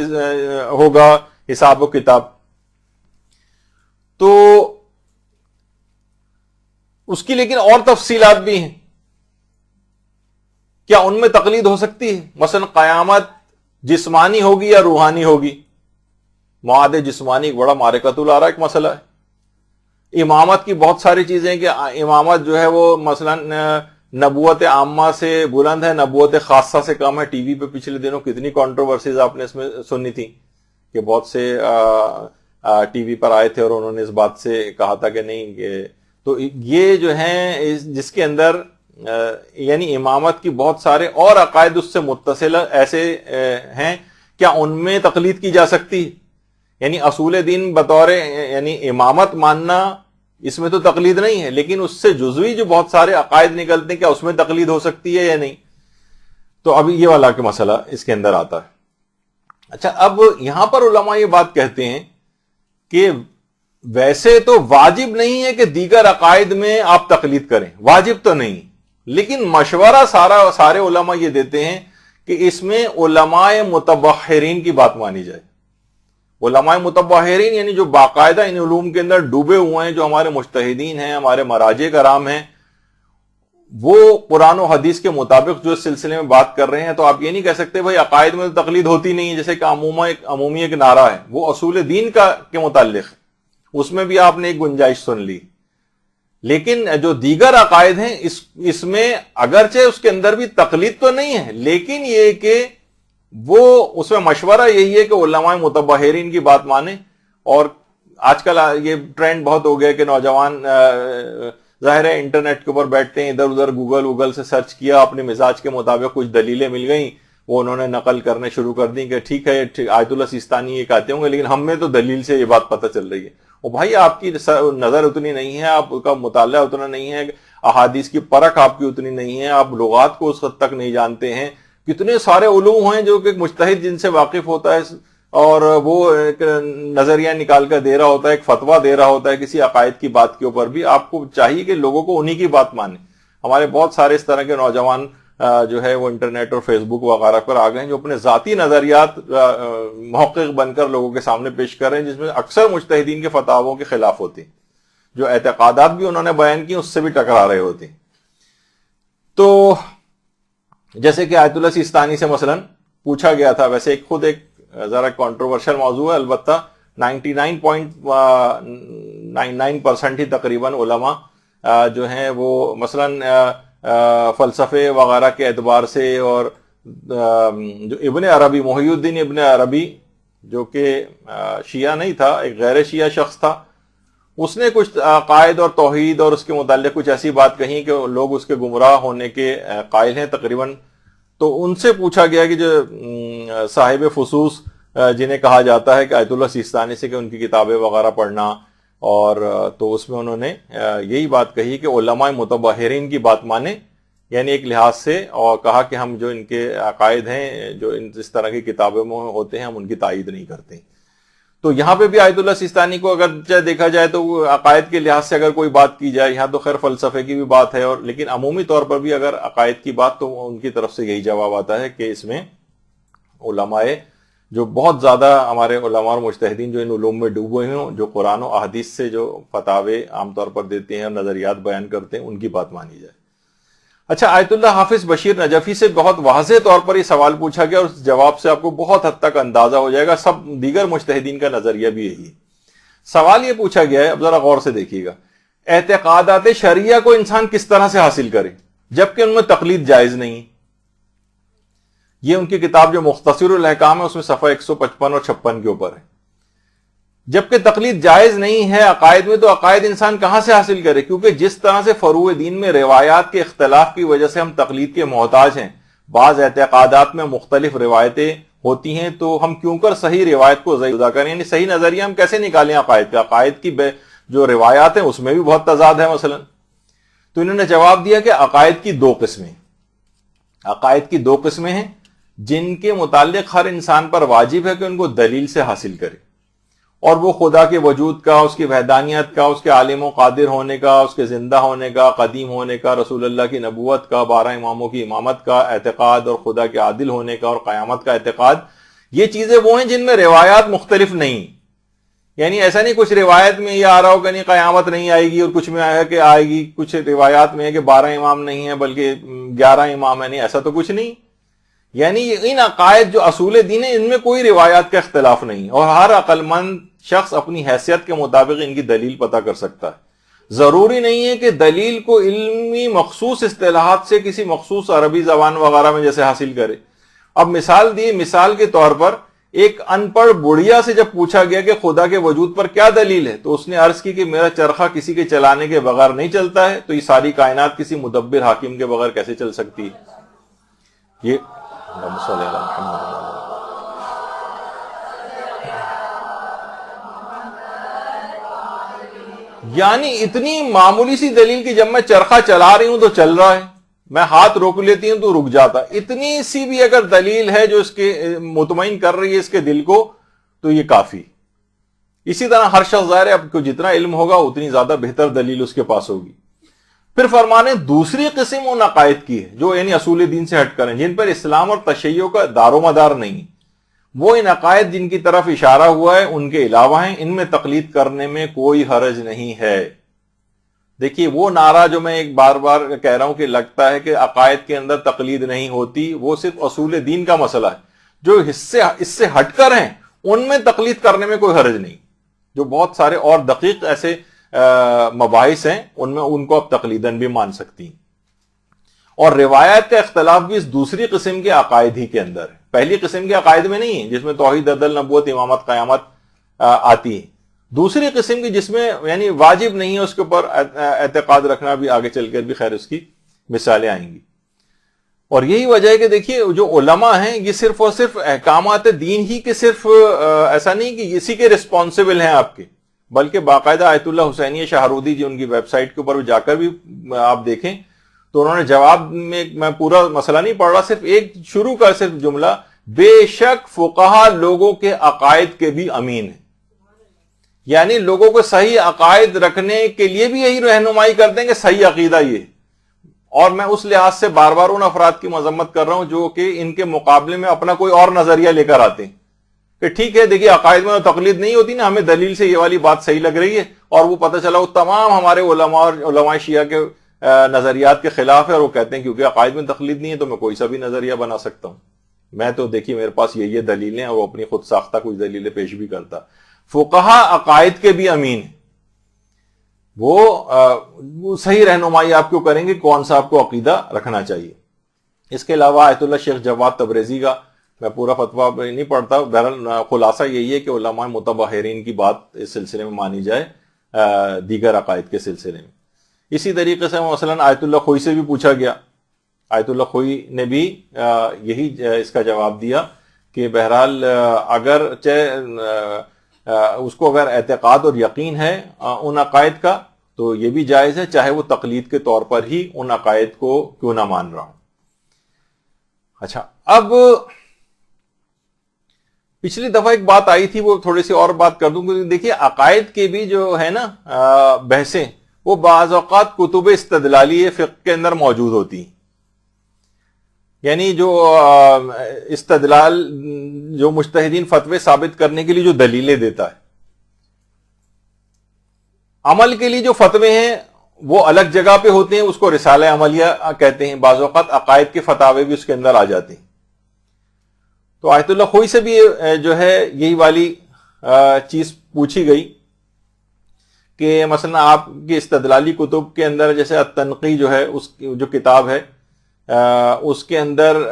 ہوگا حساب و کتاب، تو اس کی لیکن اور تفصیلات بھی ہیں. کیا ان میں تقلید ہو سکتی ہے؟ مثلا قیامت جسمانی ہوگی یا روحانی ہوگی؟ معاد جسمانی ایک بڑا مارکۃ العراء ایک مسئلہ ہے. امامت کی بہت ساری چیزیں کہ امامت جو ہے وہ مثلا نبوت عامہ سے بلند ہے، نبوت خاصہ سے کم ہے. ٹی وی پہ پچھلے دنوں کتنی کنٹروورسیز آپ نے اس میں سنی تھی کہ بہت سے ٹی وی پر آئے تھے اور انہوں نے اس بات سے کہا تھا کہ نہیں کہ تو یہ جو ہیں جس کے اندر یعنی امامت کی بہت سارے اور عقائد اس سے متصل ایسے ہیں، کیا ان میں تقلید کی جا سکتی؟ یعنی اصول دین بطور یعنی امامت ماننا اس میں تو تقلید نہیں ہے، لیکن اس سے جزوی جو بہت سارے عقائد نکلتے ہیں کیا اس میں تقلید ہو سکتی ہے یا نہیں؟ تو اب یہ والا کہ مسئلہ اس کے اندر آتا ہے. اچھا، اب یہاں پر علماء یہ بات کہتے ہیں کہ ویسے تو واجب نہیں ہے کہ دیگر عقائد میں آپ تقلید کریں، واجب تو نہیں، لیکن مشورہ سارے علماء یہ دیتے ہیں کہ اس میں علماء متبحرین کی بات مانی جائے. علماء متبحرین یعنی جو باقاعدہ ان علوم کے اندر ڈوبے ہوئے ہیں، جو ہمارے مجتہدین ہیں، ہمارے مراجع کرام ہیں، وہ قرآن و حدیث کے مطابق جو اس سلسلے میں بات کر رہے ہیں. تو آپ یہ نہیں کہہ سکتے بھائی عقائد میں تو تقلید ہوتی نہیں ہے، جیسے کہ عمومی ایک نعرہ ہے وہ اصول دین کے متعلق ہے، اس میں بھی آپ نے ایک گنجائش سن لی. لیکن جو دیگر عقائد ہیں اس میں اگرچہ اس کے اندر بھی تقلید تو نہیں ہے، لیکن یہ کہ وہ اس میں مشورہ یہی ہے کہ علماء متبحرین کی بات مانیں. اور آج کل یہ ٹرینڈ بہت ہو گیا کہ نوجوان ظاہر ہے انٹرنیٹ کے اوپر بیٹھتے ہیں، ادھر ادھر گوگل سے سرچ کیا، اپنے مزاج کے مطابق کچھ دلیلیں مل گئیں، وہ انہوں نے نقل کرنے شروع کر دی کہ ٹھیک ہے آیت اللہ سیستانی یہ کہتے ہوں گے لیکن ہم میں تو دلیل سے یہ بات پتہ چل رہی ہے. وہ بھائی آپ کی نظر اتنی نہیں ہے، آپ کا مطالعہ اتنا نہیں ہے، احادیث کی پرکھ آپ کی اتنی نہیں ہے، آپ لغات کو اس حد تک نہیں جانتے ہیں. کتنے سارے علوم ہیں جو کہ مجتہد جن سے واقف ہوتا ہے اور وہ ایک نظریہ نکال کر دے رہا ہوتا ہے، ایک فتویٰ دے رہا ہوتا ہے کسی عقائد کی بات کے اوپر بھی. آپ کو چاہیے کہ لوگوں کو انہی کی بات مانیں. ہمارے بہت سارے اس طرح کے نوجوان جو ہے وہ انٹرنیٹ اور فیس بک وغیرہ پر آ گئے ہیں جو اپنے ذاتی نظریات محقق بن کر لوگوں کے سامنے پیش کر رہے ہیں، جس میں اکثر مجتہدین کے فتاووں کے خلاف ہوتے ہیں، جو اعتقادات بھی انہوں نے بیان کی اس سے بھی ٹکرا رہے ہوتے ہیں. تو جیسے کہ آیت اللہ سیستانی سے مثلا پوچھا گیا تھا، ویسے خود ایک ذرا کنٹروورشل موضوع ہے، البتہ 99.99% ہی تقریباً علماء جو ہیں وہ مثلا فلسفے وغیرہ کے اعتبار سے، اور جو ابن عربی محی الدین ابن عربی جو کہ شیعہ نہیں تھا، ایک غیر شیعہ شخص تھا، اس نے کچھ عقائد اور توحید اور اس کے متعلق کچھ ایسی بات کہی کہ لوگ اس کے گمراہ ہونے کے قائل ہیں تقریباً. تو ان سے پوچھا گیا کہ جو صاحب فصوص جنہیں کہا جاتا ہے کہ آیت اللہ سیستانی سے کہ ان کی کتابیں وغیرہ پڑھنا، اور تو اس میں انہوں نے یہی بات کہی کہ علماء متبحرین کی بات مانیں، یعنی ایک لحاظ سے، اور کہا کہ ہم جو ان کے عقائد ہیں جو اس طرح کی کتابوں میں ہوتے ہیں ہم ان کی تائید نہیں کرتے. تو یہاں پہ بھی آیت اللہ سیستانی کو اگر دیکھا جائے تو عقائد کے لحاظ سے اگر کوئی بات کی جائے، یہاں تو خیر فلسفے کی بھی بات ہے، اور لیکن عمومی طور پر بھی اگر عقائد کی بات تو ان کی طرف سے یہی جواب آتا ہے کہ اس میں علماء جو بہت زیادہ ہمارے علماء اور مجتہدین جو ان علوم میں ڈوبے ہیں، جو قرآن و احادیث سے جو فتاوے عام طور پر دیتے ہیں اور نظریات بیان کرتے ہیں، ان کی بات مانی جائے۔ اچھا، آیت اللہ حافظ بشیر نجفی سے بہت واضح طور پر یہ سوال پوچھا گیا اور اس جواب سے آپ کو بہت حد تک اندازہ ہو جائے گا سب دیگر مجتہدین کا نظریہ بھی یہی ہے۔ سوال یہ پوچھا گیا ہے، اب ذرا غور سے دیکھیے گا، اعتقادات شرعیہ کو انسان کس طرح سے حاصل کرے جبکہ ان میں تقلید جائز نہیں؟ یہ ان کی کتاب جو مختصر الاحکام ہے اس میں صفحہ 155 اور 56 کے اوپر ہے۔ جبکہ تقلید جائز نہیں ہے عقائد میں، تو عقائد انسان کہاں سے حاصل کرے؟ کیونکہ جس طرح سے فروع دین میں روایات کے اختلاف کی وجہ سے ہم تقلید کے محتاج ہیں، بعض اعتقادات میں مختلف روایتیں ہوتی ہیں، تو ہم کیوں کر صحیح روایت کو جدا کریں؟ یعنی صحیح نظریہ ہم کیسے نکالیں عقائد کا؟ عقائد کی جو روایات ہیں اس میں بھی بہت تضاد ہے مثلا۔ تو انہوں نے جواب دیا کہ عقائد کی دو قسمیں ہیں جن کے متعلق ہر انسان پر واجب ہے کہ ان کو دلیل سے حاصل کرے، اور وہ خدا کے وجود کا، اس کی وحدانیت کا، اس کے عالم و قادر ہونے کا، اس کے زندہ ہونے کا، قدیم ہونے کا، رسول اللہ کی نبوت کا، 12 اماموں کی امامت کا اعتقاد، اور خدا کے عادل ہونے کا اور قیامت کا اعتقاد۔ یہ چیزیں وہ ہیں جن میں روایات مختلف نہیں، یعنی ایسا نہیں کچھ روایت میں یہ آ رہا ہو کہ نہیں قیامت نہیں آئے گی، اور کچھ میں آیا کہ آئے گی، کچھ روایات میں ہے کہ 12 امام نہیں ہیں بلکہ 11 امام ہیں، نہیں ایسا تو کچھ نہیں۔ یعنی ان عقائد جو اصول دین ہیں ان میں کوئی روایات کا اختلاف نہیں، اور ہر عقل مند شخص اپنی حیثیت کے مطابق ان کی دلیل پتہ کر سکتا ہے۔ ضروری نہیں ہے کہ دلیل کو علمی مخصوص اصطلاحات سے کسی مخصوص عربی زبان وغیرہ میں جیسے حاصل کرے۔ اب مثال دی، مثال کے طور پر ایک ان پڑھ بڑھیا سے جب پوچھا گیا کہ خدا کے وجود پر کیا دلیل ہے، تو اس نے عرض کی کہ میرا چرخہ کسی کے چلانے کے بغیر نہیں چلتا ہے، تو یہ ساری کائنات کسی مدبر حاکم کے بغیر کیسے چل سکتی ہے؟ یہ یعنی اتنی معمولی سی دلیل کہ جب میں چرخہ چلا رہی ہوں تو چل رہا ہے، میں ہاتھ روک لیتی ہوں تو رک جاتا، اتنی سی بھی اگر دلیل ہے جو اس کے مطمئن کر رہی ہے اس کے دل کو، تو یہ کافی۔ اسی طرح ہر شخص ظاہر ہے اب کو جتنا علم ہوگا اتنی زیادہ بہتر دلیل اس کے پاس ہوگی۔ پھر فرمانے دوسری قسم ان عقائد کی ہے جو یعنی اصول دین سے ہٹ کر ہیں، جن پر اسلام اور تشیع کا دار و مدار نہیں، وہ ان عقائد جن کی طرف اشارہ ہوا ہے ان کے علاوہ ہیں، ان میں تقلید کرنے میں کوئی حرج نہیں ہے۔ دیکھیے وہ نعرہ جو میں ایک بار بار کہہ رہا ہوں کہ لگتا ہے کہ عقائد کے اندر تقلید نہیں ہوتی، وہ صرف اصول دین کا مسئلہ ہے۔ جو اس سے ہٹ کر ہیں ان میں تقلید کرنے میں کوئی حرج نہیں، جو بہت سارے اور دقیق ایسے مباحث ہیں ان میں ان کو اب تقلیداً بھی مان سکتی ہیں۔ اور روایت کا اختلاف بھی اس دوسری قسم کے عقائد ہی کے اندر ہے، پہلی قسم کے عقائد میں نہیں ہے جس میں توحید، عدل، نبوت، امامت، قیامت آتی ہے۔ دوسری قسم کی جس میں یعنی واجب نہیں ہے اس کے اوپر اعتقاد رکھنا، بھی آگے چل کر بھی خیر اس کی مثالیں آئیں گی۔ اور یہی وجہ ہے کہ دیکھیے جو علماء ہیں یہ صرف اور صرف احکامات دین ہی کے صرف ایسا نہیں کہ اسی کے رسپانسبل ہیں آپ کے، بلکہ باقاعدہ آیت اللہ حسینیہ شاہرودی جی ان کی ویب سائٹ کے اوپر جا کر بھی آپ دیکھیں تو انہوں نے جواب میں پورا مسئلہ نہیں پڑھ رہا، صرف ایک شروع کا صرف جملہ، بے شک فقہا لوگوں کے عقائد کے بھی امین ہیں، یعنی لوگوں کو صحیح عقائد رکھنے کے لیے بھی یہی رہنمائی کرتے ہیں کہ صحیح عقیدہ یہ۔ اور میں اس لحاظ سے بار بار ان افراد کی مذمت کر رہا ہوں جو کہ ان کے مقابلے میں اپنا کوئی اور نظریہ لے کر آتے ہیں کہ ٹھیک ہے دیکھیے عقائد میں تقلید نہیں ہوتی نا، ہمیں دلیل سے یہ والی بات صحیح لگ رہی ہے، اور وہ پتہ چلا وہ تمام ہمارے علماء اور علماء شیعہ کے نظریات کے خلاف ہے، اور وہ کہتے ہیں کیونکہ عقائد میں تقلید نہیں ہے تو میں کوئی سا بھی نظریہ بنا سکتا ہوں۔ میں تو دیکھیے میرے پاس یہ دلیلیں ہیں، وہ اپنی خود ساختہ کچھ دلیلیں پیش بھی کرتا۔ فقہا عقائد کے بھی امین ہیں، وہ صحیح رہنمائی آپ کو کریں گے کون سا آپ کو عقیدہ رکھنا چاہیے۔ اس کے علاوہ آیت اللہ شیخ جواد تبریزی کا میں پورا فتویٰ نہیں پڑھتا، بہرحال خلاصہ یہی ہے کہ علماء متبحرین کی بات اس سلسلے میں مانی جائے دیگر عقائد کے سلسلے میں۔ اسی طریقے سے مثلا آیت اللہ خوئی سے بھی پوچھا گیا، آیت اللہ خوئی نے بھی یہی اس کا جواب دیا کہ بہرحال اگر اس کو اگر اعتقاد اور یقین ہے ان عقائد کا تو یہ بھی جائز ہے، چاہے وہ تقلید کے طور پر ہی ان عقائد کو کیوں نہ مان رہا ہوں۔ اچھا، اب پچھلی دفعہ ایک بات آئی تھی وہ تھوڑی سی اور بات کر دوں کہ دیکھیے عقائد کے بھی جو ہے نا بحثیں وہ بعض اوقات کتب استدلالی فقہ کے اندر موجود ہوتی ہیں، یعنی جو استدلال جو مجتہدین فتوے ثابت کرنے کے لیے جو دلیلیں دیتا ہے. عمل کے لیے جو فتوے ہیں وہ الگ جگہ پہ ہوتے ہیں, اس کو رسالہ عملیہ کہتے ہیں. بعض اوقات عقائد کے فتاوے بھی اس کے اندر آ جاتے ہیں. تو آیت اللہ خوئی سے بھی جو ہے یہی والی چیز پوچھی گئی کہ مثلا آپ کی استدلالی کتب کے اندر جیسے التنقی جو ہے, اس جو کتاب ہے, اس کے اندر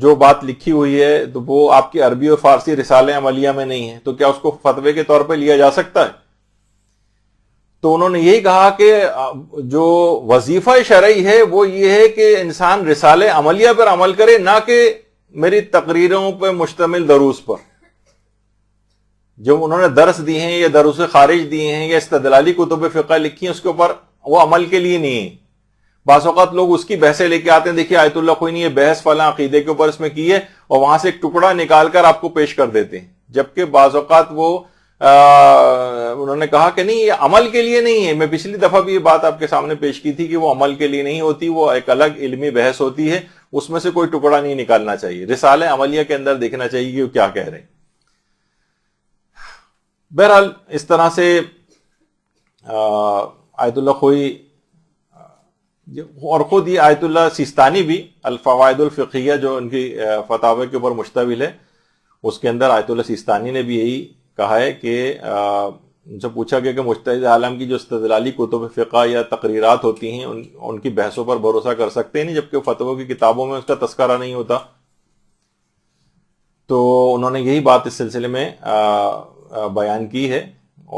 جو بات لکھی ہوئی ہے تو وہ آپ کی عربی اور فارسی رسالہ عملیہ میں نہیں ہے, تو کیا اس کو فتوے کے طور پہ لیا جا سکتا ہے؟ تو انہوں نے یہی کہا کہ جو وظیفہ شرعی ہے وہ یہ ہے کہ انسان رسالہ عملیہ پر عمل کرے, نہ کہ میری تقریروں پہ مشتمل دروس پر. جو انہوں نے درس دیے ہیں یا دروس خارج دیے ہیں یا استدلالی کتب فقہ لکھی ہیں, اس کے اوپر وہ عمل کے لیے نہیں ہے. بعض اوقات لوگ اس کی بحثیں لے کے آتے ہیں, دیکھیے آیت اللہ خوئی نے یہ بحث فلاں عقیدے کے اوپر اس میں کی ہے, اور وہاں سے ایک ٹکڑا نکال کر آپ کو پیش کر دیتے ہیں, جبکہ بعض اوقات وہ انہوں نے کہا کہ نہیں یہ عمل کے لیے نہیں ہے. میں پچھلی دفعہ بھی یہ بات آپ کے سامنے پیش کی تھی کہ وہ عمل کے لیے نہیں ہوتی, وہ ایک الگ علمی بحث ہوتی ہے, اس میں سے کوئی ٹکڑا نہیں نکالنا چاہیے. رسالہ عملیہ کے اندر دیکھنا چاہیے کہ وہ کیا کہہ رہے ہیں. بہرحال اس طرح سے آیت اللہ خوئی اور خود یہ آیت اللہ سیستانی بھی الفوائد الفقہیہ جو ان کی فتاوی کے اوپر مشتمل ہے, اس کے اندر آیت اللہ سیستانی نے بھی یہی کہا ہے کہ ان سے پوچھا گیا کہ مجتہد عالم کی جو استدلالی کتب فقہ یا تقریرات ہوتی ہیں ان کی بحثوں پر بھروسہ کر سکتے نہیں, جبکہ فتووں کی کتابوں میں اس کا تذکرہ نہیں ہوتا. تو انہوں نے یہی بات اس سلسلے میں بیان کی ہے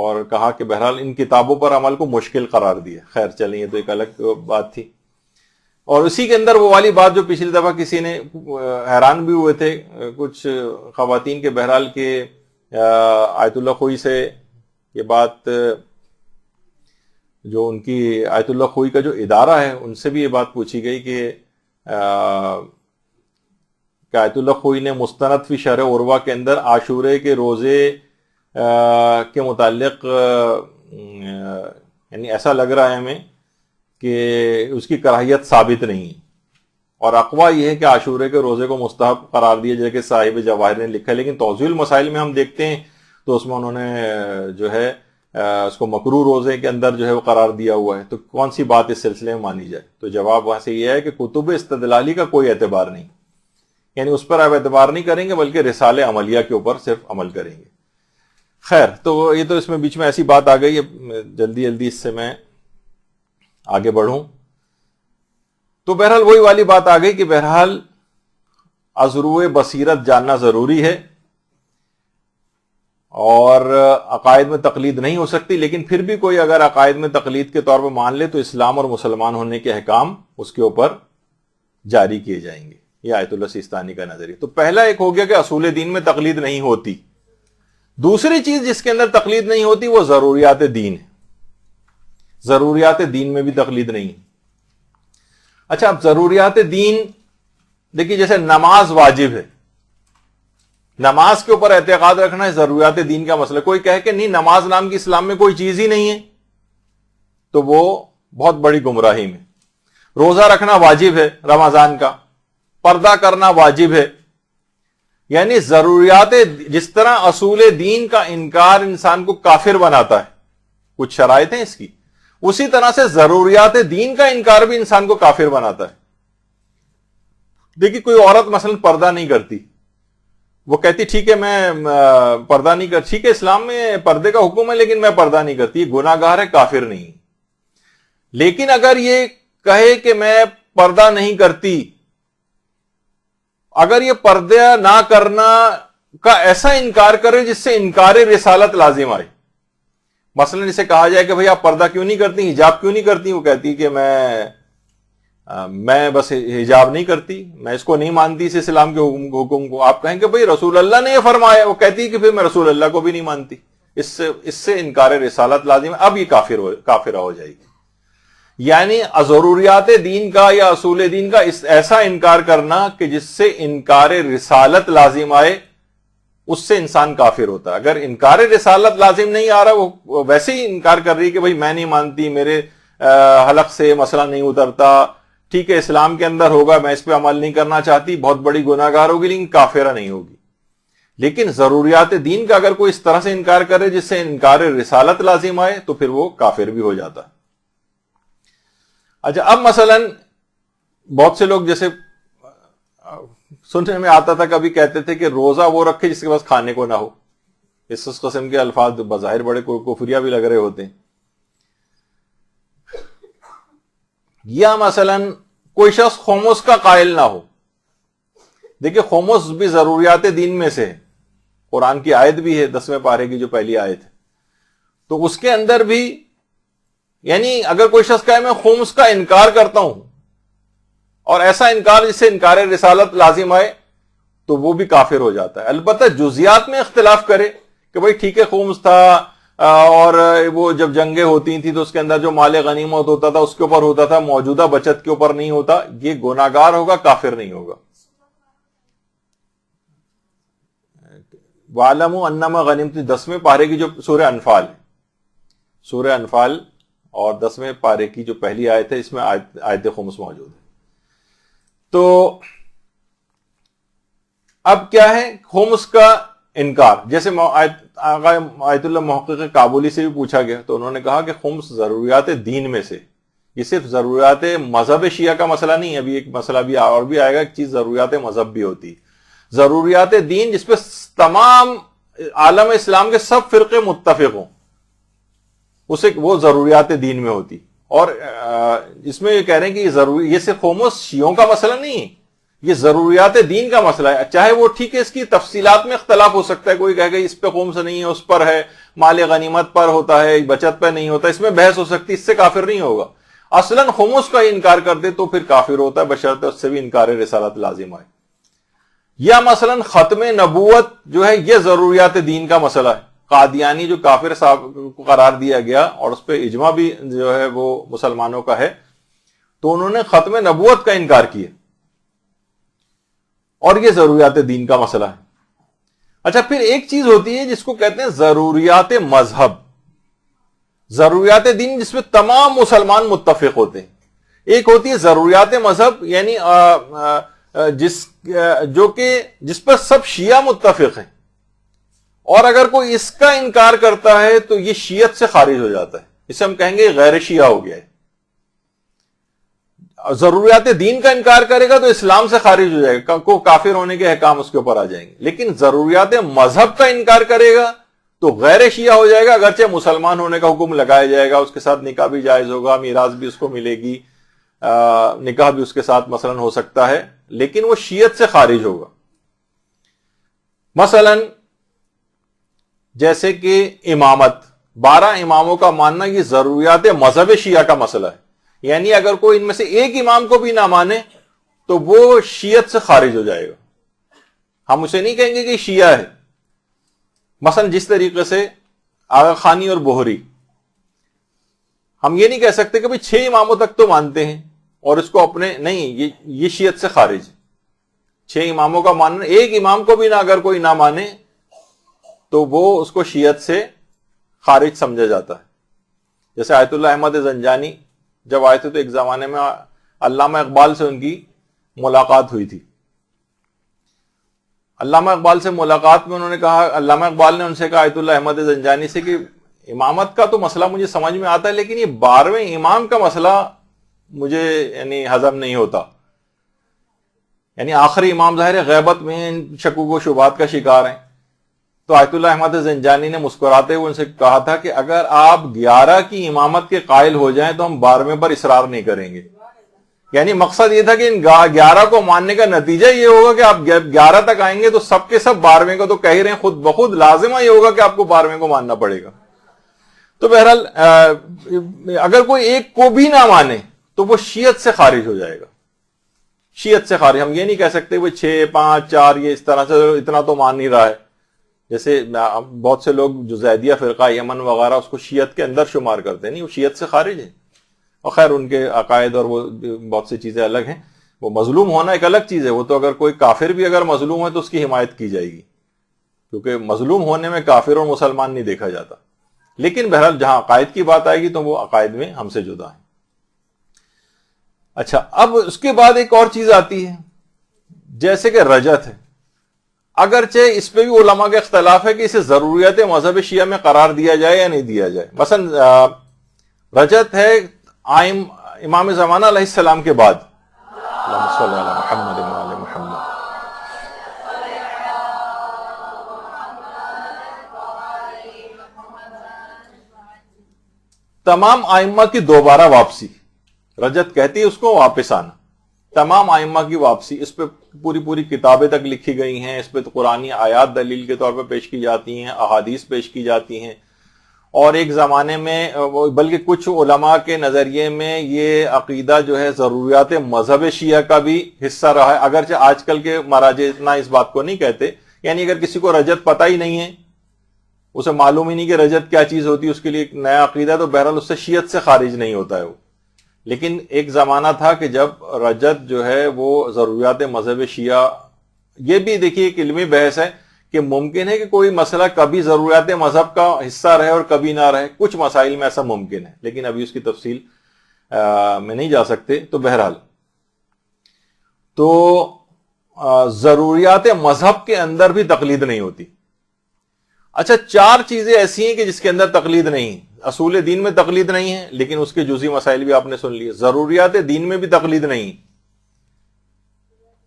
اور کہا کہ بہرحال ان کتابوں پر عمل کو مشکل قرار دیا. خیر چلیں, یہ تو ایک الگ بات تھی. اور اسی کے اندر وہ والی بات جو پچھلی دفعہ کسی نے حیران بھی ہوئے تھے کچھ خواتین کے, بہرحال کے آیت اللہ خوئی سے یہ بات جو ان کی آیت اللہ خوئی کا جو ادارہ ہے ان سے بھی یہ بات پوچھی گئی کہ آیت اللہ خوئی نے مستند فی شرح عروہ کے اندر عاشورے کے روزے کے متعلق یعنی ایسا لگ رہا ہے ہمیں کہ اس کی کراہیت ثابت نہیں ہے, اور اقویٰ یہ ہے کہ عاشورے کے روزے کو مستحب قرار دیا جائے کہ صاحب جواہر نے لکھا ہے. لیکن توضیح المسائل میں ہم دیکھتے ہیں تو اس میں انہوں نے جو ہے اس کو مکروہ روزے کے اندر جو ہے وہ قرار دیا ہوا ہے. تو کون سی بات اس سلسلے میں مانی جائے؟ تو جواب وہاں سے یہ ہے کہ کتب استدلالی کا کوئی اعتبار نہیں, یعنی اس پر آپ اعتبار نہیں کریں گے بلکہ رسالہ عملیہ کے اوپر صرف عمل کریں گے. خیر, تو یہ تو اس میں بیچ میں ایسی بات آ گئی ہے, جلدی اس سے میں آگے بڑھوں. تو بہرحال وہی والی بات آ گئی کہ بہرحال از روئے بصیرت جاننا ضروری ہے, اور عقائد میں تقلید نہیں ہو سکتی, لیکن پھر بھی کوئی اگر عقائد میں تقلید کے طور پر مان لے تو اسلام اور مسلمان ہونے کے احکام اس کے اوپر جاری کیے جائیں گے. یہ آیت اللہ سیستانی کا نظریہ. تو پہلا ایک ہو گیا کہ اصول دین میں تقلید نہیں ہوتی. دوسری چیز جس کے اندر تقلید نہیں ہوتی وہ ضروریات دین ہے. ضروریات دین میں بھی تقلید نہیں. اچھا, اب ضروریات دین دیکھیے, جیسے نماز واجب ہے, نماز کے اوپر اعتقاد رکھنا ہے ضروریات دین کا مسئلہ. کوئی کہے کہ نہیں نماز نام کی اسلام میں کوئی چیز ہی نہیں ہے, تو وہ بہت بڑی گمراہی میں. روزہ رکھنا واجب ہے رمضان کا, پردہ کرنا واجب ہے, یعنی ضروریات, جس طرح اصول دین کا انکار انسان کو کافر بناتا ہے, کچھ شرائط ہیں اس کی, اسی طرح سے ضروریات دین کا انکار بھی انسان کو کافر بناتا ہے. دیکھیے, کوئی عورت مثلا پردہ نہیں کرتی, وہ کہتی ٹھیک ہے میں پردہ نہیں کرتی, ٹھیک ہے اسلام میں پردے کا حکم ہے لیکن میں پردہ نہیں کرتی, یہ گناہ گار ہے, کافر نہیں. لیکن اگر یہ کہے کہ میں پردہ نہیں کرتی, اگر یہ پردہ نہ کرنا کا ایسا انکار کرے جس سے انکار رسالت لازم آئے, مثلا اسے کہا جائے کہ بھئی آپ پردہ کیوں نہیں کرتی, حجاب کیوں نہیں کرتی, وہ کہتی کہ میں بس حجاب نہیں کرتی, میں اس کو نہیں مانتی اس اسلام کے حکم کو. آپ کہیں کہ بھئی رسول اللہ نے یہ فرمایا, وہ کہتی کہ پھر میں رسول اللہ کو بھی نہیں مانتی, اس سے انکار رسالت لازم ہے. اب یہ کافرہ ہو جائے گی. یعنی ضروریات دین کا یا اصول دین کا ایسا انکار کرنا کہ جس سے انکار رسالت لازم آئے, اس سے انسان کافر ہوتا ہے. اگر انکار رسالت لازم نہیں آ رہا, وہ ویسے ہی انکار کر رہی کہ بھئی میں نہیں مانتی, میرے حلق سے مسئلہ نہیں اترتا, ٹھیک ہے اسلام کے اندر ہوگا، میں اس پہ عمل نہیں کرنا چاہتی، بہت بڑی گناہ گار ہوگی لیکن کافرہ نہیں ہوگی. لیکن ضروریات دین کا اگر کوئی اس طرح سے انکار کرے جس سے انکار رسالت لازم آئے تو پھر وہ کافر بھی ہو جاتا. اچھا، اب مثلا بہت سے لوگ جیسے سننے میں آتا تھا کبھی کہتے تھے کہ روزہ وہ رکھے جس کے پاس کھانے کو نہ ہو. اس قسم کے الفاظ بظاہر بڑے کفریہ بھی لگ رہے ہوتے ہیں. یا مثلا کوئی شخص خمس کا قائل نہ ہو. دیکھیں خمس بھی ضروریات دین میں سے ہے، قرآن کی آیت بھی ہے 10ویں پارے کی جو پہلی آیت ہے، تو اس کے اندر بھی یعنی اگر کوئی شخص کہے میں خمس کا انکار کرتا ہوں اور ایسا انکار جس سے انکار رسالت لازم آئے تو وہ بھی کافر ہو جاتا ہے. البتہ جزیات میں اختلاف کرے کہ بھئی ٹھیک ہے خمس تھا اور وہ جب جنگیں ہوتی تھیں تو اس کے اندر جو مال غنیمت ہوتا تھا اس کے اوپر ہوتا تھا، موجودہ بچت کے اوپر نہیں ہوتا، یہ گناہگار ہوگا، کافر نہیں ہوگا. وَاعْلَمُوا أَنَّمَا غَنِمْتُمْ 10ویں پارے کی جو سورہ انفال ہے، سورہ انفال اور 10ویں پارے کی جو پہلی آیت ہے اس میں آیت خمس موجود ہے. تو اب کیا ہے خمس کا انکار؟ جیسے آیت اللہ محقق کابلی سے بھی پوچھا گیا تو انہوں نے کہا کہ خمس ضروریات دین میں سے، یہ صرف ضروریات مذہب شیعہ کا مسئلہ نہیں ہے، ابھی ایک مسئلہ بھی اور بھی آئے گا، ایک چیز ضروریات مذہب بھی ہوتی، ضروریات دین جس پہ تمام عالم اسلام کے سب فرقے متفق ہوں، اسے وہ ضروریات دین میں ہوتی. اور اس میں یہ کہہ رہے ہیں کہ یہ صرف خمس شیعوں کا مسئلہ نہیں ہے، یہ ضروریات دین کا مسئلہ ہے. چاہے وہ ٹھیک ہے اس کی تفصیلات میں اختلاف ہو سکتا ہے، کوئی کہے کہ اس پہ خمس نہیں ہے، اس پر ہے، مال غنیمت پر ہوتا ہے، بچت پہ نہیں ہوتا، اس میں بحث ہو سکتی، اس سے کافر نہیں ہوگا. اصلاً خمس کا انکار کر دے تو پھر کافر ہوتا ہے بشرطے اس سے بھی انکار رسالت لازم آئے. یا مثلا ختم نبوت جو ہے یہ ضروریات دین کا مسئلہ ہے. قادیانی جو کافر صاحب کو قرار دیا گیا اور اس پہ اجماع بھی جو ہے وہ مسلمانوں کا ہے، تو انہوں نے ختم نبوت کا انکار کیا اور یہ ضروریات دین کا مسئلہ ہے. اچھا، پھر ایک چیز ہوتی ہے جس کو کہتے ہیں ضروریات مذہب، ضروریات دین جس میں تمام مسلمان متفق ہوتے ہیں. ایک ہوتی ہے ضروریات مذہب یعنی جس پر سب شیعہ متفق ہیں، اور اگر کوئی اس کا انکار کرتا ہے تو یہ شیعت سے خارج ہو جاتا ہے، اسے ہم کہیں گے غیر شیعہ ہو گیا ہے. ضروریات دین کا انکار کرے گا تو اسلام سے خارج ہو جائے گا، کو کافر ہونے کے احکام اس کے اوپر آ جائیں گے. لیکن ضروریات مذہب کا انکار کرے گا تو غیر شیعہ ہو جائے گا، اگرچہ مسلمان ہونے کا حکم لگایا جائے گا، اس کے ساتھ نکاح بھی جائز ہوگا، میراث بھی اس کو ملے گی، نکاح بھی اس کے ساتھ مثلا ہو سکتا ہے، لیکن وہ شیعت سے خارج ہوگا. مثلا جیسے کہ امامت، 12 اماموں کا ماننا یہ ضروریات مذہب شیعہ کا مسئلہ ہے. یعنی اگر کوئی ان میں سے ایک امام کو بھی نہ مانے تو وہ شیعت سے خارج ہو جائے گا. ہم اسے نہیں کہیں گے کہ شیعہ ہے. مثلا جس طریقے سے آغا خانی اور بہری، ہم یہ نہیں کہہ سکتے کہ بھئی 6 اماموں تک تو مانتے ہیں اور اس کو اپنے نہیں، یہ شیعت سے خارج ہے. 6 اماموں کا ماننا، ایک امام کو بھی نہ اگر کوئی نہ مانے تو وہ اس کو شیعت سے خارج سمجھا جاتا ہے. جیسے آیت اللہ احمد زنجانی جب آئے تھے تو ایک زمانے میں علامہ اقبال سے ان کی ملاقات ہوئی تھی. علامہ اقبال سے ملاقات میں انہوں نے کہا، علامہ اقبال نے ان سے کہا آیت اللہ احمد زنجانی سے کہ امامت کا تو مسئلہ مجھے سمجھ میں آتا ہے لیکن یہ 12ویں امام کا مسئلہ مجھے یعنی ہضم نہیں ہوتا. یعنی آخری امام ظاہر ہے غیبت میں شکوک و شبہات کا شکار ہیں. تو آیت اللہ احمد زنجانی نے مسکراتے ہوئے ان سے کہا تھا کہ اگر آپ 11 کی امامت کے قائل ہو جائیں تو ہم 12ویں پر اصرار نہیں کریں گے. یعنی مقصد یہ تھا کہ ان 11 کو ماننے کا نتیجہ یہ ہوگا کہ آپ 11 تک آئیں گے تو سب کے سب 12ویں کو تو کہہ ہی رہے ہیں، خود بخود لازمہ یہ ہوگا کہ آپ کو 12ویں کو ماننا پڑے گا. تو بہرحال اگر کوئی ایک کو بھی نہ مانے تو وہ شیعت سے خارج ہو جائے گا. شیعت سے خارج، ہم یہ نہیں کہہ سکتے وہ 6 5 4 یہ اس طرح سے اتنا تو مان نہیں رہا ہے. جیسے بہت سے لوگ جو زیدیہ فرقہ یمن وغیرہ اس کو شیعت کے اندر شمار کرتے ہیں، نہیں، وہ شیعت سے خارج ہے. اور خیر ان کے عقائد اور وہ بہت سی چیزیں الگ ہیں. وہ مظلوم ہونا ایک الگ چیز ہے، وہ تو اگر کوئی کافر بھی اگر مظلوم ہے تو اس کی حمایت کی جائے گی، کیونکہ مظلوم ہونے میں کافر اور مسلمان نہیں دیکھا جاتا. لیکن بہرحال جہاں عقائد کی بات آئے گی تو وہ عقائد میں ہم سے جدا ہیں. اچھا، اب اس کے بعد ایک اور چیز آتی ہے، جیسے کہ رجت ہے. اگرچہ اس پہ بھی علماء کا اختلاف ہے کہ اسے ضروریات مذہب شیعہ میں قرار دیا جائے یا نہیں دیا جائے. مثلا رجت ہے امام زمانہ علیہ السلام کے بعد. اللہم صلی علی محمد وعلی محمد. تمام ائمہ کی دوبارہ واپسی، رجت کہتی ہے اس کو واپس آنا. تمام ائمہ کی واپسی، اس پہ پوری کتابیں تک لکھی گئی ہیں، اس پہ قرآنی آیات دلیل کے طور پہ پیش کی جاتی ہیں، احادیث پیش کی جاتی ہیں. اور ایک زمانے میں بلکہ کچھ علماء کے نظریے میں یہ عقیدہ جو ہے ضروریات مذہب شیعہ کا بھی حصہ رہا ہے، اگرچہ آج کل کے مراجع اتنا اس بات کو نہیں کہتے. یعنی اگر کسی کو رجت پتہ ہی نہیں ہے، اسے معلوم ہی نہیں کہ رجت کیا چیز ہوتی ہے، اس کے لیے ایک نیا عقیدہ، تو بہرحال اس سے شیعت سے خارج نہیں ہوتا ہے وہ. لیکن ایک زمانہ تھا کہ جب رجت جو ہے وہ ضروریات مذہب شیعہ، یہ بھی دیکھیے ایک علمی بحث ہے کہ ممکن ہے کہ کوئی مسئلہ کبھی ضروریات مذہب کا حصہ رہے اور کبھی نہ رہے. کچھ مسائل میں ایسا ممکن ہے، لیکن ابھی اس کی تفصیل میں نہیں جا سکتے. تو بہرحال تو ضروریات مذہب کے اندر بھی تقلید نہیں ہوتی. اچھا، 4 چیزیں ایسی ہیں کہ جس کے اندر تقلید نہیں. اصول دین میں تقلید نہیں ہے، لیکن اس کے جزئی مسائل بھی آپ نے سن لیے. ضروریات دین میں بھی تقلید نہیں.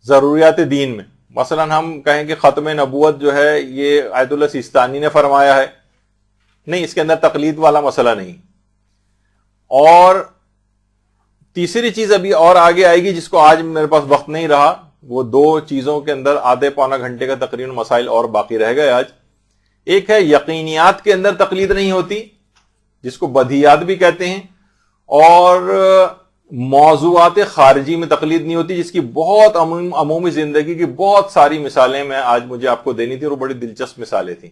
ضروریات دین میں مثلا ہم کہیں کہ ختم نبوت جو ہے یہ آیت اللہ سیستانی نے فرمایا ہے، نہیں، اس کے اندر تقلید والا مسئلہ نہیں. اور تیسری چیز ابھی اور آگے آئے گی جس کو آج میرے پاس وقت نہیں رہا. وہ 2 چیزوں کے اندر آدھے پونا گھنٹے کا تقریباً مسائل اور باقی رہ گئے آج. ایک ہے یقینیات کے اندر تقلید نہیں ہوتی، جس کو بدیہیات بھی کہتے ہیں. اور موضوعات خارجی میں تقلید نہیں ہوتی، جس کی بہت عمومی زندگی کی بہت ساری مثالیں میں آج مجھے آپ کو دینی تھی، اور وہ بڑی دلچسپ مثالیں تھیں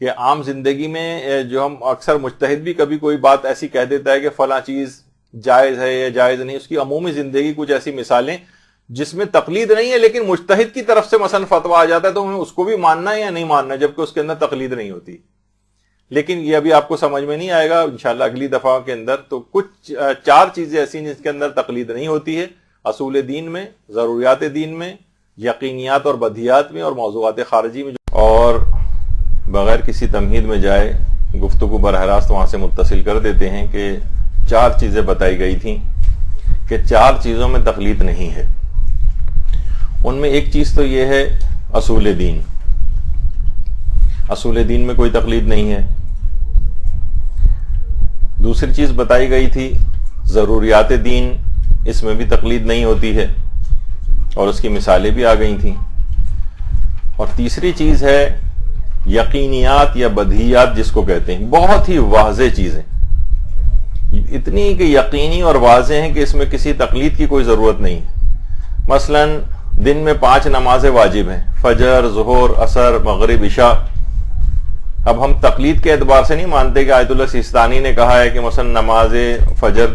کہ عام زندگی میں جو ہم اکثر مجتہد بھی کبھی کوئی بات ایسی کہہ دیتا ہے کہ فلاں چیز جائز ہے یا جائز نہیں، اس کی عمومی زندگی کچھ ایسی مثالیں جس میں تقلید نہیں ہے، لیکن مجتہد کی طرف سے مثلا فتویٰ آ جاتا ہے تو ہمیں اس کو بھی ماننا ہے یا نہیں ماننا، جبکہ اس کے اندر تقلید نہیں ہوتی. لیکن یہ ابھی آپ کو سمجھ میں نہیں آئے گا انشاءاللہ اگلی دفعہ کے اندر. تو کچھ 4 چیزیں ایسی ہیں جس کے اندر تقلید نہیں ہوتی ہے: اصول دین میں، ضروریات دین میں، یقینیات اور بدیہیات میں، اور موضوعات خارجی میں. اور بغیر کسی تمہید میں جائے گفتگو براہ راست وہاں سے متصل کر دیتے ہیں کہ 4 چیزیں بتائی گئی تھیں کہ 4 چیزوں میں تقلید نہیں ہے. ان میں ایک چیز تو یہ ہے اصول دین. اصول دین میں کوئی تقلید نہیں ہے. دوسری چیز بتائی گئی تھی ضروریات دین، اس میں بھی تقلید نہیں ہوتی ہے، اور اس کی مثالیں بھی آ گئی تھیں. اور تیسری چیز ہے یقینیات یا بدیہیات جس کو کہتے ہیں، بہت ہی واضح چیزیں، اتنی کہ یقینی اور واضح ہیں کہ اس میں کسی تقلید کی کوئی ضرورت نہیں. مثلا دن میں 5 نمازیں واجب ہیں: فجر، ظہر، عصر، مغرب، عشاء. اب ہم تقلید کے اعتبار سے نہیں مانتے کہ آیت اللہ سیستانی نے کہا ہے کہ مثلا نماز فجر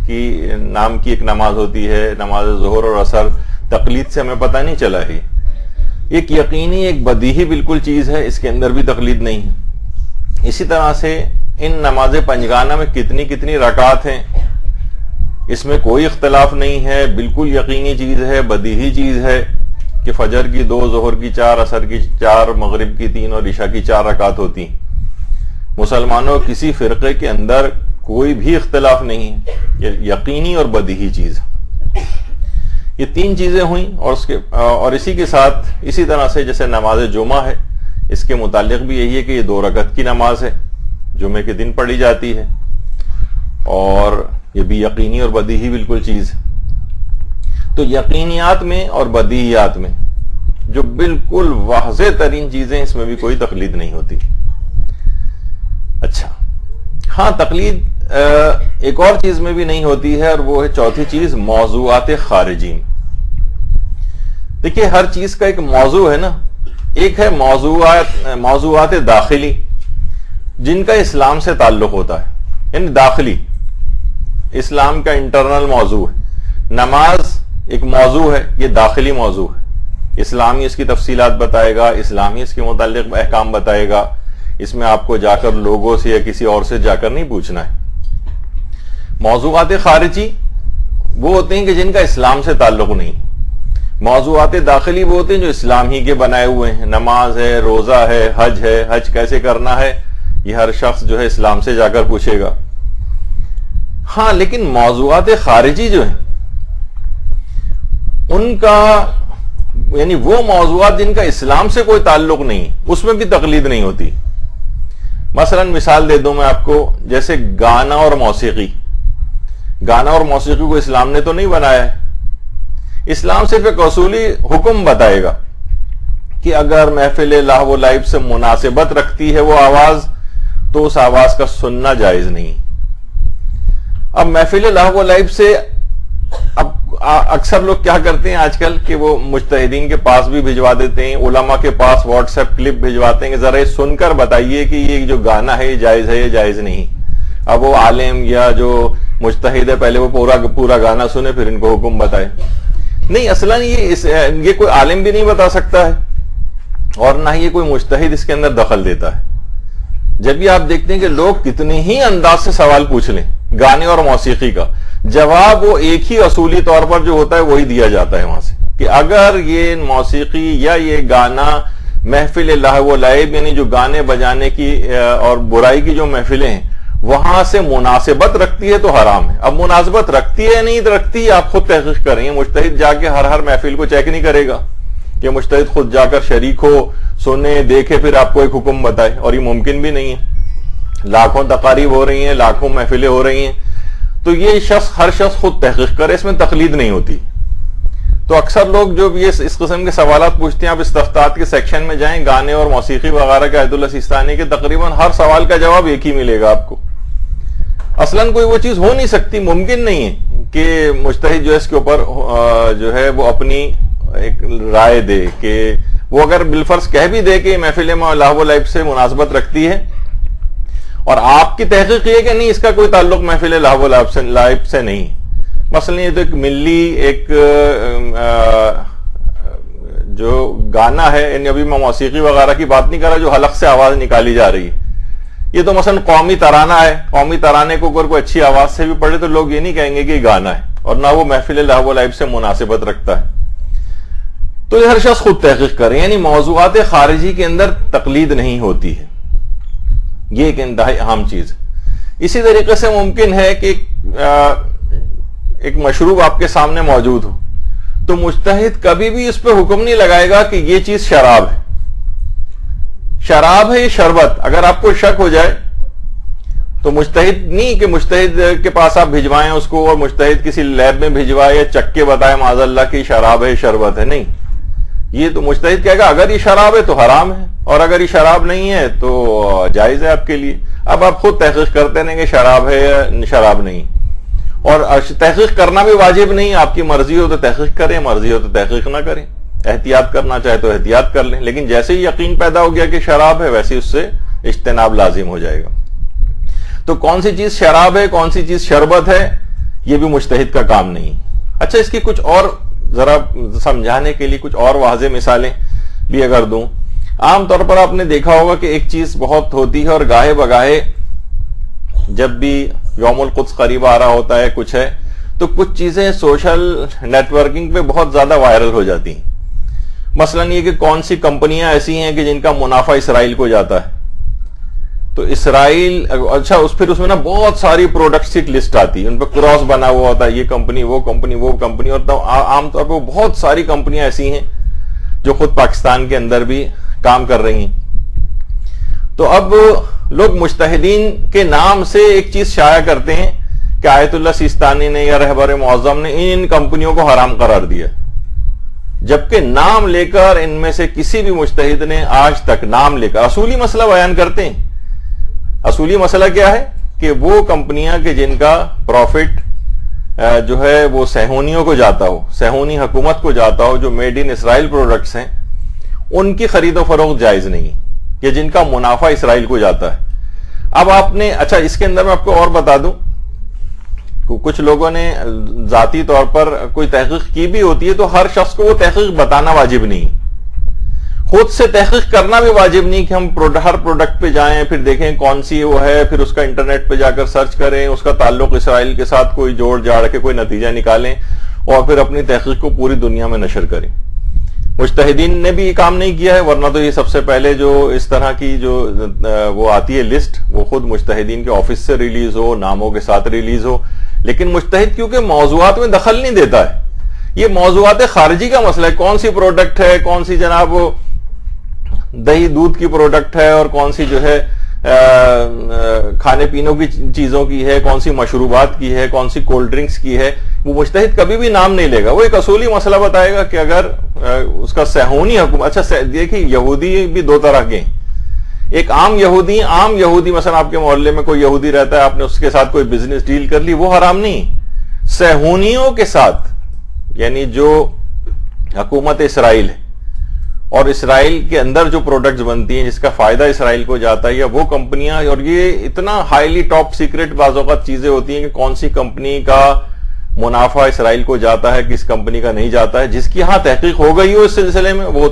کی نام کی ایک نماز ہوتی ہے، نماز ظہر اور عصر. تقلید سے ہمیں پتہ نہیں چلا ہے. ایک یقینی، ایک بدیہی بالکل چیز ہے، اس کے اندر بھی تقلید نہیں ہے. اسی طرح سے ان نماز پنجگانہ میں کتنی رکعات ہیں، اس میں کوئی اختلاف نہیں ہے، بالکل یقینی چیز ہے، بدیہی چیز ہے کہ فجر کی 2، ظہر کی 4، عصر کی 4، مغرب کی 3 اور عشاء کی 4 رکعات ہوتی ہیں. مسلمانوں کسی فرقے کے اندر کوئی بھی اختلاف نہیں ہے، یہ یقینی اور بدیہی چیز. یہ 3 چیزیں ہوئیں. اور اسی کے ساتھ اسی طرح سے جیسے نماز جمعہ ہے، اس کے متعلق بھی یہی ہے کہ یہ 2 رکعت کی نماز ہے، جمعے کے دن پڑھی جاتی ہے، اور یہ بھی یقینی اور بدیہی بالکل چیز ہے. تو یقینیات میں اور بدیہیات میں جو بالکل واضح ترین چیزیں، اس میں بھی کوئی تقلید نہیں ہوتی. اچھا، ہاں، تقلید ایک اور چیز میں بھی نہیں ہوتی ہے، اور وہ ہے چوتھی چیز موضوعات خارجی. دیکھیے ہر چیز کا ایک موضوع ہے نا. ایک ہے موضوعات داخلی جن کا اسلام سے تعلق ہوتا ہے، یعنی داخلی اسلام کا انٹرنل موضوع ہے. نماز ایک موضوع ہے، یہ داخلی موضوع ہے. اسلامی اس کی تفصیلات بتائے گا، اسلامی اس کے متعلق احکام بتائے گا. اس میں آپ کو جا کر لوگوں سے یا کسی اور سے جا کر نہیں پوچھنا ہے. موضوعات خارجی وہ ہوتے ہیں کہ جن کا اسلام سے تعلق نہیں. موضوعات داخلی وہ ہوتے ہیں جو اسلام ہی کے بنائے ہوئے ہیں. نماز ہے, روزہ ہے, حج کیسے کرنا ہے, یہ ہر شخص جو ہے اسلام سے جا کر پوچھے گا. ہاں, لیکن موضوعات خارجی جو ہیں ان کا یعنی وہ موضوعات جن کا اسلام سے کوئی تعلق نہیں, اس میں بھی تقلید نہیں ہوتی. مثلا مثال دے دوں میں آپ کو, جیسے گانا اور موسیقی. گانا اور موسیقی کو اسلام نے تو نہیں بنایا ہے. اسلام صرف ایک اصولی حکم بتائے گا کہ اگر محفل لہو و لعب سے مناسبت رکھتی ہے وہ آواز, تو اس آواز کا سننا جائز نہیں. اب محفل لہو و لعب سے اب اکثر لوگ کیا کرتے ہیں آج کل کہ وہ مجتہدین کے پاس بھی بھجوا دیتے ہیں, علماء کے پاس واٹس ایپ کلپ بھجواتے ہیں کہ ذرا سن کر بتائیے کہ یہ جو گانا ہے یہ جائز ہے یا جائز نہیں. اب وہ عالم یا جو مجتہد ہے پہلے وہ پورا گانا سنے پھر ان کو حکم بتائے. نہیں, اصلاً یہ کوئی عالم بھی نہیں بتا سکتا ہے اور نہ ہی یہ کوئی مجتہد اس کے اندر دخل دیتا ہے. جب بھی آپ دیکھتے ہیں کہ لوگ کتنے ہی انداز سے سوال پوچھ لیں گانے اور موسیقی کا, جواب وہ ایک ہی اصولی طور پر جو ہوتا ہے وہی دیا جاتا ہے وہاں سے, کہ اگر یہ موسیقی یا یہ گانا محفل لہو و لعب یعنی جو گانے بجانے کی اور برائی کی جو محفلیں ہیں وہاں سے مناسبت رکھتی ہے تو حرام ہے. اب مناسبت رکھتی ہے نہیں رکھتی ہے آپ خود تحقیق کریں. یہ مجتہد جا کے ہر محفل کو چیک نہیں کرے گا, کہ مجتہد خود جا کر شریک ہو, سنے, دیکھے, پھر آپ کو ایک حکم بتائے, اور یہ ممکن بھی نہیں ہے. لاکھوں تقاریب ہو رہی ہیں, لاکھوں محفلیں ہو رہی ہیں, تو یہ ہر شخص خود تحقیق کرے, اس میں تقلید نہیں ہوتی. تو اکثر لوگ جو بھی اس قسم کے سوالات پوچھتے ہیں, آپ استفتاءات کے سیکشن میں جائیں, گانے اور موسیقی وغیرہ کے آیت اللہ سیستانی کے تقریباً ہر سوال کا جواب ایک ہی ملے گا آپ کو. اصلاً کوئی وہ چیز ہو نہیں سکتی, ممکن نہیں ہے کہ مجتہد جو اس کے اوپر جو ہے وہ اپنی ایک رائے دے, کہ وہ اگر بالفرض کہہ بھی دے کہ محفل لہو و لعب سے مناسبت رکھتی ہے اور آپ کی تحقیق یہ کہ نہیں اس کا کوئی تعلق محفل لہو و لعب سے نہیں. مثلا یہ تو ایک ملی ایک جو گانا ہے, یعنی ابھی میں موسیقی وغیرہ کی بات نہیں کر رہا جو حلق سے آواز نکالی جا رہی ہے, یہ تو مثلا قومی ترانہ ہے. قومی ترانے کو اگر کوئی اچھی آواز سے بھی پڑھے تو لوگ یہ نہیں کہیں گے کہ یہ گانا ہے, اور نہ وہ محفل لہو و لعب سے مناسبت رکھتا ہے. تو یہ ہر شخص خود تحقیق کرے, یعنی موضوعات خارجی کے اندر تقلید نہیں ہوتی ہے. یہ ایک انتہائی اہم چیز ہے. اسی طریقے سے ممکن ہے کہ ایک مشروب آپ کے سامنے موجود ہو, تو مجتہد کبھی بھی اس پہ حکم نہیں لگائے گا کہ یہ چیز شراب ہے. شراب ہے یہ شربت, اگر آپ کو شک ہو جائے تو مجتہد نہیں کہ مجتہد کے پاس آپ بھجوائیں اس کو, اور مجتہد کسی لیب میں بھجوائے یا چک کے بتائے معاذ اللہ کہ شراب ہے شربت ہے. نہیں, یہ تو مجتہد کہے گا اگر یہ شراب ہے تو حرام ہے, اور اگر یہ شراب نہیں ہے تو جائز ہے آپ کے لیے. اب آپ خود تحقیق کرتے ہیں کہ شراب ہے یا شراب نہیں, اور تحقیق کرنا بھی واجب نہیں, آپ کی مرضی ہو تو تحقیق کریں, مرضی ہو تو تحقیق نہ کریں. احتیاط کرنا چاہے تو احتیاط کر لیں, لیکن جیسے ہی یقین پیدا ہو گیا کہ شراب ہے ویسے اس سے اجتناب لازم ہو جائے گا. تو کون سی چیز شراب ہے کون سی چیز شربت ہے یہ بھی مجتہد کا کام نہیں. اچھا, اس کی کچھ اور ذرا سمجھانے کے لیے کچھ اور واضح مثالیں بھی اگر دوں. عام طور پر آپ نے دیکھا ہوگا کہ ایک چیز بہت ہوتی ہے, اور گاہے بگاہے جب بھی یوم القدس قریب آ رہا ہوتا ہے کچھ ہے, تو کچھ چیزیں سوشل نیٹ ورکنگ پہ بہت زیادہ وائرل ہو جاتی ہیں. مثلا یہ کہ کون سی کمپنیاں ایسی ہیں کہ جن کا منافع اسرائیل کو جاتا ہے, تو اسرائیل, اچھا پھر اس میں نا بہت ساری پروڈکٹس کی لسٹ آتی ہے, ان پہ کراس بنا ہوا ہوتا ہے, یہ کمپنی وہ کمپنی وہ کمپنی, اور عام طور پہ بہت ساری کمپنیاں ایسی ہیں جو خود پاکستان کے اندر بھی کام کر رہی ہیں. تو اب لوگ مجتہدین کے نام سے ایک چیز شائع کرتے ہیں کہ آیت اللہ سیستانی نے یا رہبر معظم نے ان کمپنیوں کو حرام قرار دیا, جبکہ نام لے کر ان میں سے کسی بھی مجتہد نے آج تک نام لے کر اصولی مسئلہ بیان کرتے ہیں. اصولی مسئلہ کیا ہے کہ وہ کمپنیاں کہ جن کا پروفٹ جو ہے وہ صہیونیوں کو جاتا ہو, صہیونی حکومت کو جاتا ہو, جو میڈ ان اسرائیل پروڈکٹس ہیں ان کی خرید و فروخت جائز نہیں, کہ جن کا منافع اسرائیل کو جاتا ہے. اب آپ نے, اچھا اس کے اندر میں آپ کو اور بتا دوں, کچھ لوگوں نے ذاتی طور پر کوئی تحقیق کی بھی ہوتی ہے, تو ہر شخص کو وہ تحقیق بتانا واجب نہیں. خود سے تحقیق کرنا بھی واجب نہیں کہ ہم ہر پروڈکٹ پہ جائیں پھر دیکھیں کون سی وہ ہے، پھر اس کا انٹرنیٹ پہ جا کر سرچ کریں، اس کا تعلق اسرائیل کے ساتھ کوئی جوڑ جاڑ کے کوئی نتیجہ نکالیں اور پھر اپنی تحقیق کو پوری دنیا میں نشر کریں۔ مجتہدین نے بھی یہ کام نہیں کیا ہے، ورنہ تو یہ سب سے پہلے جو اس طرح کی جو وہ آتی ہے لسٹ، وہ خود مجتہدین کے آفس سے ریلیز ہو، ناموں کے ساتھ ریلیز ہو، لیکن مجتہد کیونکہ موضوعات میں دخل نہیں دیتا ہے، یہ موضوعات خارجی کا مسئلہ ہے، کون سی پروڈکٹ ہے، کون سی جناب دہی دودھ کی پروڈکٹ ہے اور کون سی جو ہے کھانے پینوں کی چیزوں کی ہے، کون سی مشروبات کی ہے، کون سی کولڈ ڈرنکس کی ہے، وہ مجتہد کبھی بھی نام نہیں لے گا۔ وہ ایک اصولی مسئلہ بتائے گا کہ اگر اس کا صہیونی حکم، اچھا دیکھیں یہودی بھی دو طرح کے ہیں، ایک عام یہودی مثلا آپ کے محلے میں کوئی یہودی رہتا ہے، آپ نے اس کے ساتھ کوئی بزنس ڈیل کر لی، وہ حرام نہیں۔ صہیونیوں کے ساتھ، یعنی جو حکومت اسرائیل ہے اور اسرائیل کے اندر جو پروڈکٹس بنتی ہیں جس کا فائدہ اسرائیل کو جاتا ہے، یا وہ کمپنیاں، اور یہ اتنا ہائیلی ٹاپ سیکرٹ بعض اوقات چیزیں ہوتی ہیں کہ کون سی کمپنی کا منافع اسرائیل کو جاتا ہے، کس کمپنی کا نہیں جاتا ہے، جس کی ہاں تحقیق ہو گئی ہو اس سلسلے میں، وہ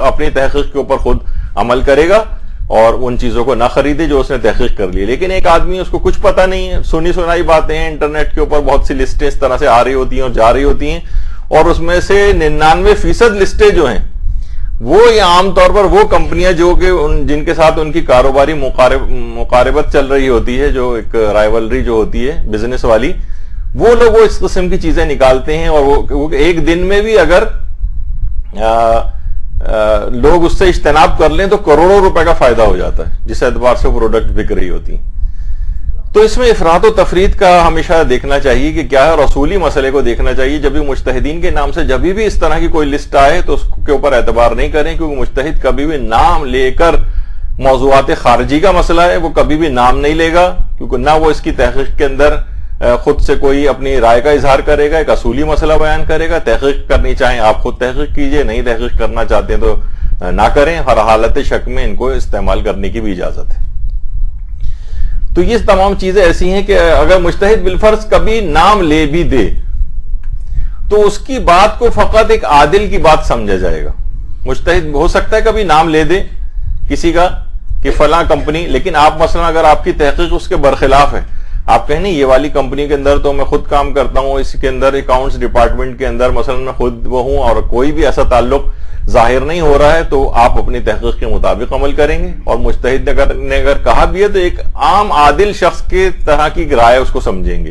اپنی تحقیق کے اوپر خود عمل کرے گا اور ان چیزوں کو نہ خریدے جو اس نے تحقیق کر لی۔ لیکن ایک آدمی اس کو کچھ پتہ نہیں ہے، سنی سنائی باتیں ہیں، انٹرنیٹ کے اوپر بہت سی لسٹیں اس طرح سے آ رہی ہوتی ہیں اور جا رہی ہوتی ہیں، اور اس میں سے 99% لسٹیں جو ہیں وہ یہ عام طور پر وہ کمپنیاں جو کہ جن کے ساتھ ان کی کاروباری مقاربت چل رہی ہوتی ہے، جو ایک رائیولری جو ہوتی ہے بزنس والی، وہ لوگ وہ اس قسم کی چیزیں نکالتے ہیں، اور وہ ایک دن میں بھی اگر لوگ اس سے اجتناب کر لیں تو کروڑوں روپے کا فائدہ ہو جاتا ہے جس اعتبار سے پروڈکٹ بک رہی ہوتی ہیں۔ تو اس میں افراط و تفریط کا ہمیشہ دیکھنا چاہیے کہ کیا ہے، اور اصولی مسئلے کو دیکھنا چاہیے۔ جب بھی مجتہدین کے نام سے جب بھی اس طرح کی کوئی لسٹ آئے تو اس کے اوپر اعتبار نہیں کریں، کیونکہ مجتہد کبھی بھی نام لے کر موضوعات خارجی کا مسئلہ ہے، وہ کبھی بھی نام نہیں لے گا، کیونکہ نہ وہ اس کی تحقیق کے اندر خود سے کوئی اپنی رائے کا اظہار کرے گا، ایک اصولی مسئلہ بیان کرے گا۔ تحقیق کرنی چاہیں آپ خود تحقیق کیجئے، نہیں تحقیق کرنا چاہتے ہیں تو نہ کریں، ہر حالت شک میں ان کو استعمال کرنے کی بھی اجازت ہے۔ تو یہ تمام چیزیں ایسی ہیں کہ اگر مجتہد بالفرض کبھی نام لے بھی دے تو اس کی بات کو فقط ایک عادل کی بات سمجھا جائے گا۔ مجتہد ہو سکتا ہے کبھی نام لے دے کسی کا کہ فلاں کمپنی، لیکن آپ مثلا اگر آپ کی تحقیق اس کے برخلاف ہے، آپ کہیں نہیں یہ والی کمپنی کے اندر تو میں خود کام کرتا ہوں، اس کے اندر اکاؤنٹس ڈپارٹمنٹ کے اندر مثلا میں خود وہ ہوں اور کوئی بھی ایسا تعلق ظاہر نہیں ہو رہا ہے، تو آپ اپنی تحقیق کے مطابق عمل کریں گے۔ اور مجتہد نے اگر کہا بھی ہے تو ایک عام عادل شخص کے طرح کی رائے اس کو سمجھیں گے،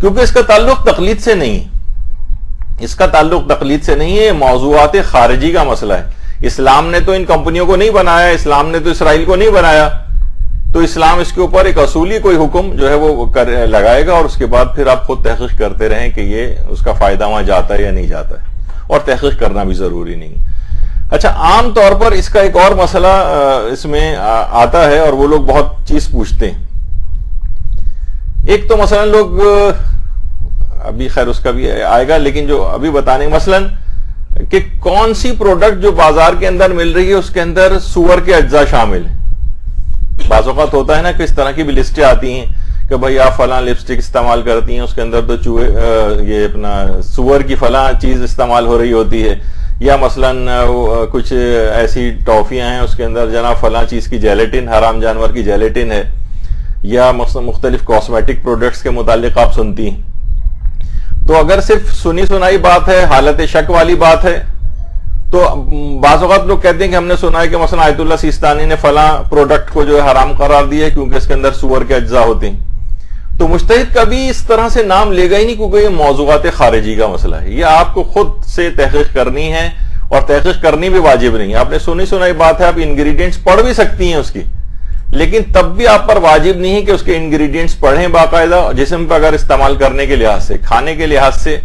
کیونکہ اس کا تعلق تقلید سے نہیں ہے، اس کا تعلق تقلید سے نہیں ہے، موضوعات خارجی کا مسئلہ ہے۔ اسلام نے تو ان کمپنیوں کو نہیں بنایا، اسلام نے تو اسرائیل کو نہیں بنایا، تو اسلام اس کے اوپر ایک اصولی کوئی حکم جو ہے وہ لگائے گا، اور اس کے بعد پھر آپ خود تحقیق کرتے رہیں کہ یہ اس کا فائدہ وہاں جاتا ہے یا نہیں جاتا ہے، اور تحقیق کرنا بھی ضروری نہیں۔ اچھا، عام طور پر اس کا ایک اور مسئلہ اس میں آتا ہے، اور وہ لوگ بہت چیز پوچھتے ہیں۔ ایک تو مثلا لوگ، ابھی خیر اس کا بھی آئے گا لیکن جو ابھی بتانے، مثلا کہ کون سی پروڈکٹ جو بازار کے اندر مل رہی ہے اس کے اندر سور کے اجزاء شامل ہیں۔ بعض اوقات ہوتا ہے نا کہ اس طرح کی بھی لسٹیں آتی ہیں کہ بھائی آپ فلاں لپسٹک استعمال کرتی ہیں، اس کے اندر تو یہ اپنا سور کی فلاں چیز استعمال ہو رہی ہوتی ہے، یا مثلا کچھ ایسی ٹافیاں ہیں اس کے اندر جناب فلاں چیز کی جیلیٹن، حرام جانور کی جیلیٹن ہے، یا مختلف کاسمیٹک پروڈکٹس کے متعلق آپ سنتی ہیں۔ تو اگر صرف سنی سنائی بات ہے، حالت شک والی بات ہے، تو بعض اوقات لوگ کہتے ہیں کہ ہم نے سنا ہے کہ مثلا آیت اللہ سیستانی نے فلاں پروڈکٹ کو جو ہے حرام قرار دیا ہے کیونکہ اس کے اندر سور کے اجزاء ہوتے ہیں۔ تو مجتہد کبھی اس طرح سے نام لے گا ہی نہیں، کیونکہ یہ موضوعات خارجی کا مسئلہ ہے، یہ آپ کو خود سے تحقیق کرنی ہے، اور تحقیق کرنی بھی واجب نہیں ہے۔ آپ نے سنی سنائی بات ہے، آپ انگریڈینٹس پڑھ بھی سکتی ہیں اس کی، لیکن تب بھی آپ پر واجب نہیں ہے کہ اس کے انگریڈینٹس پڑھیں باقاعدہ، جسم پہ اگر استعمال کرنے کے لحاظ سے، کھانے کے لحاظ سے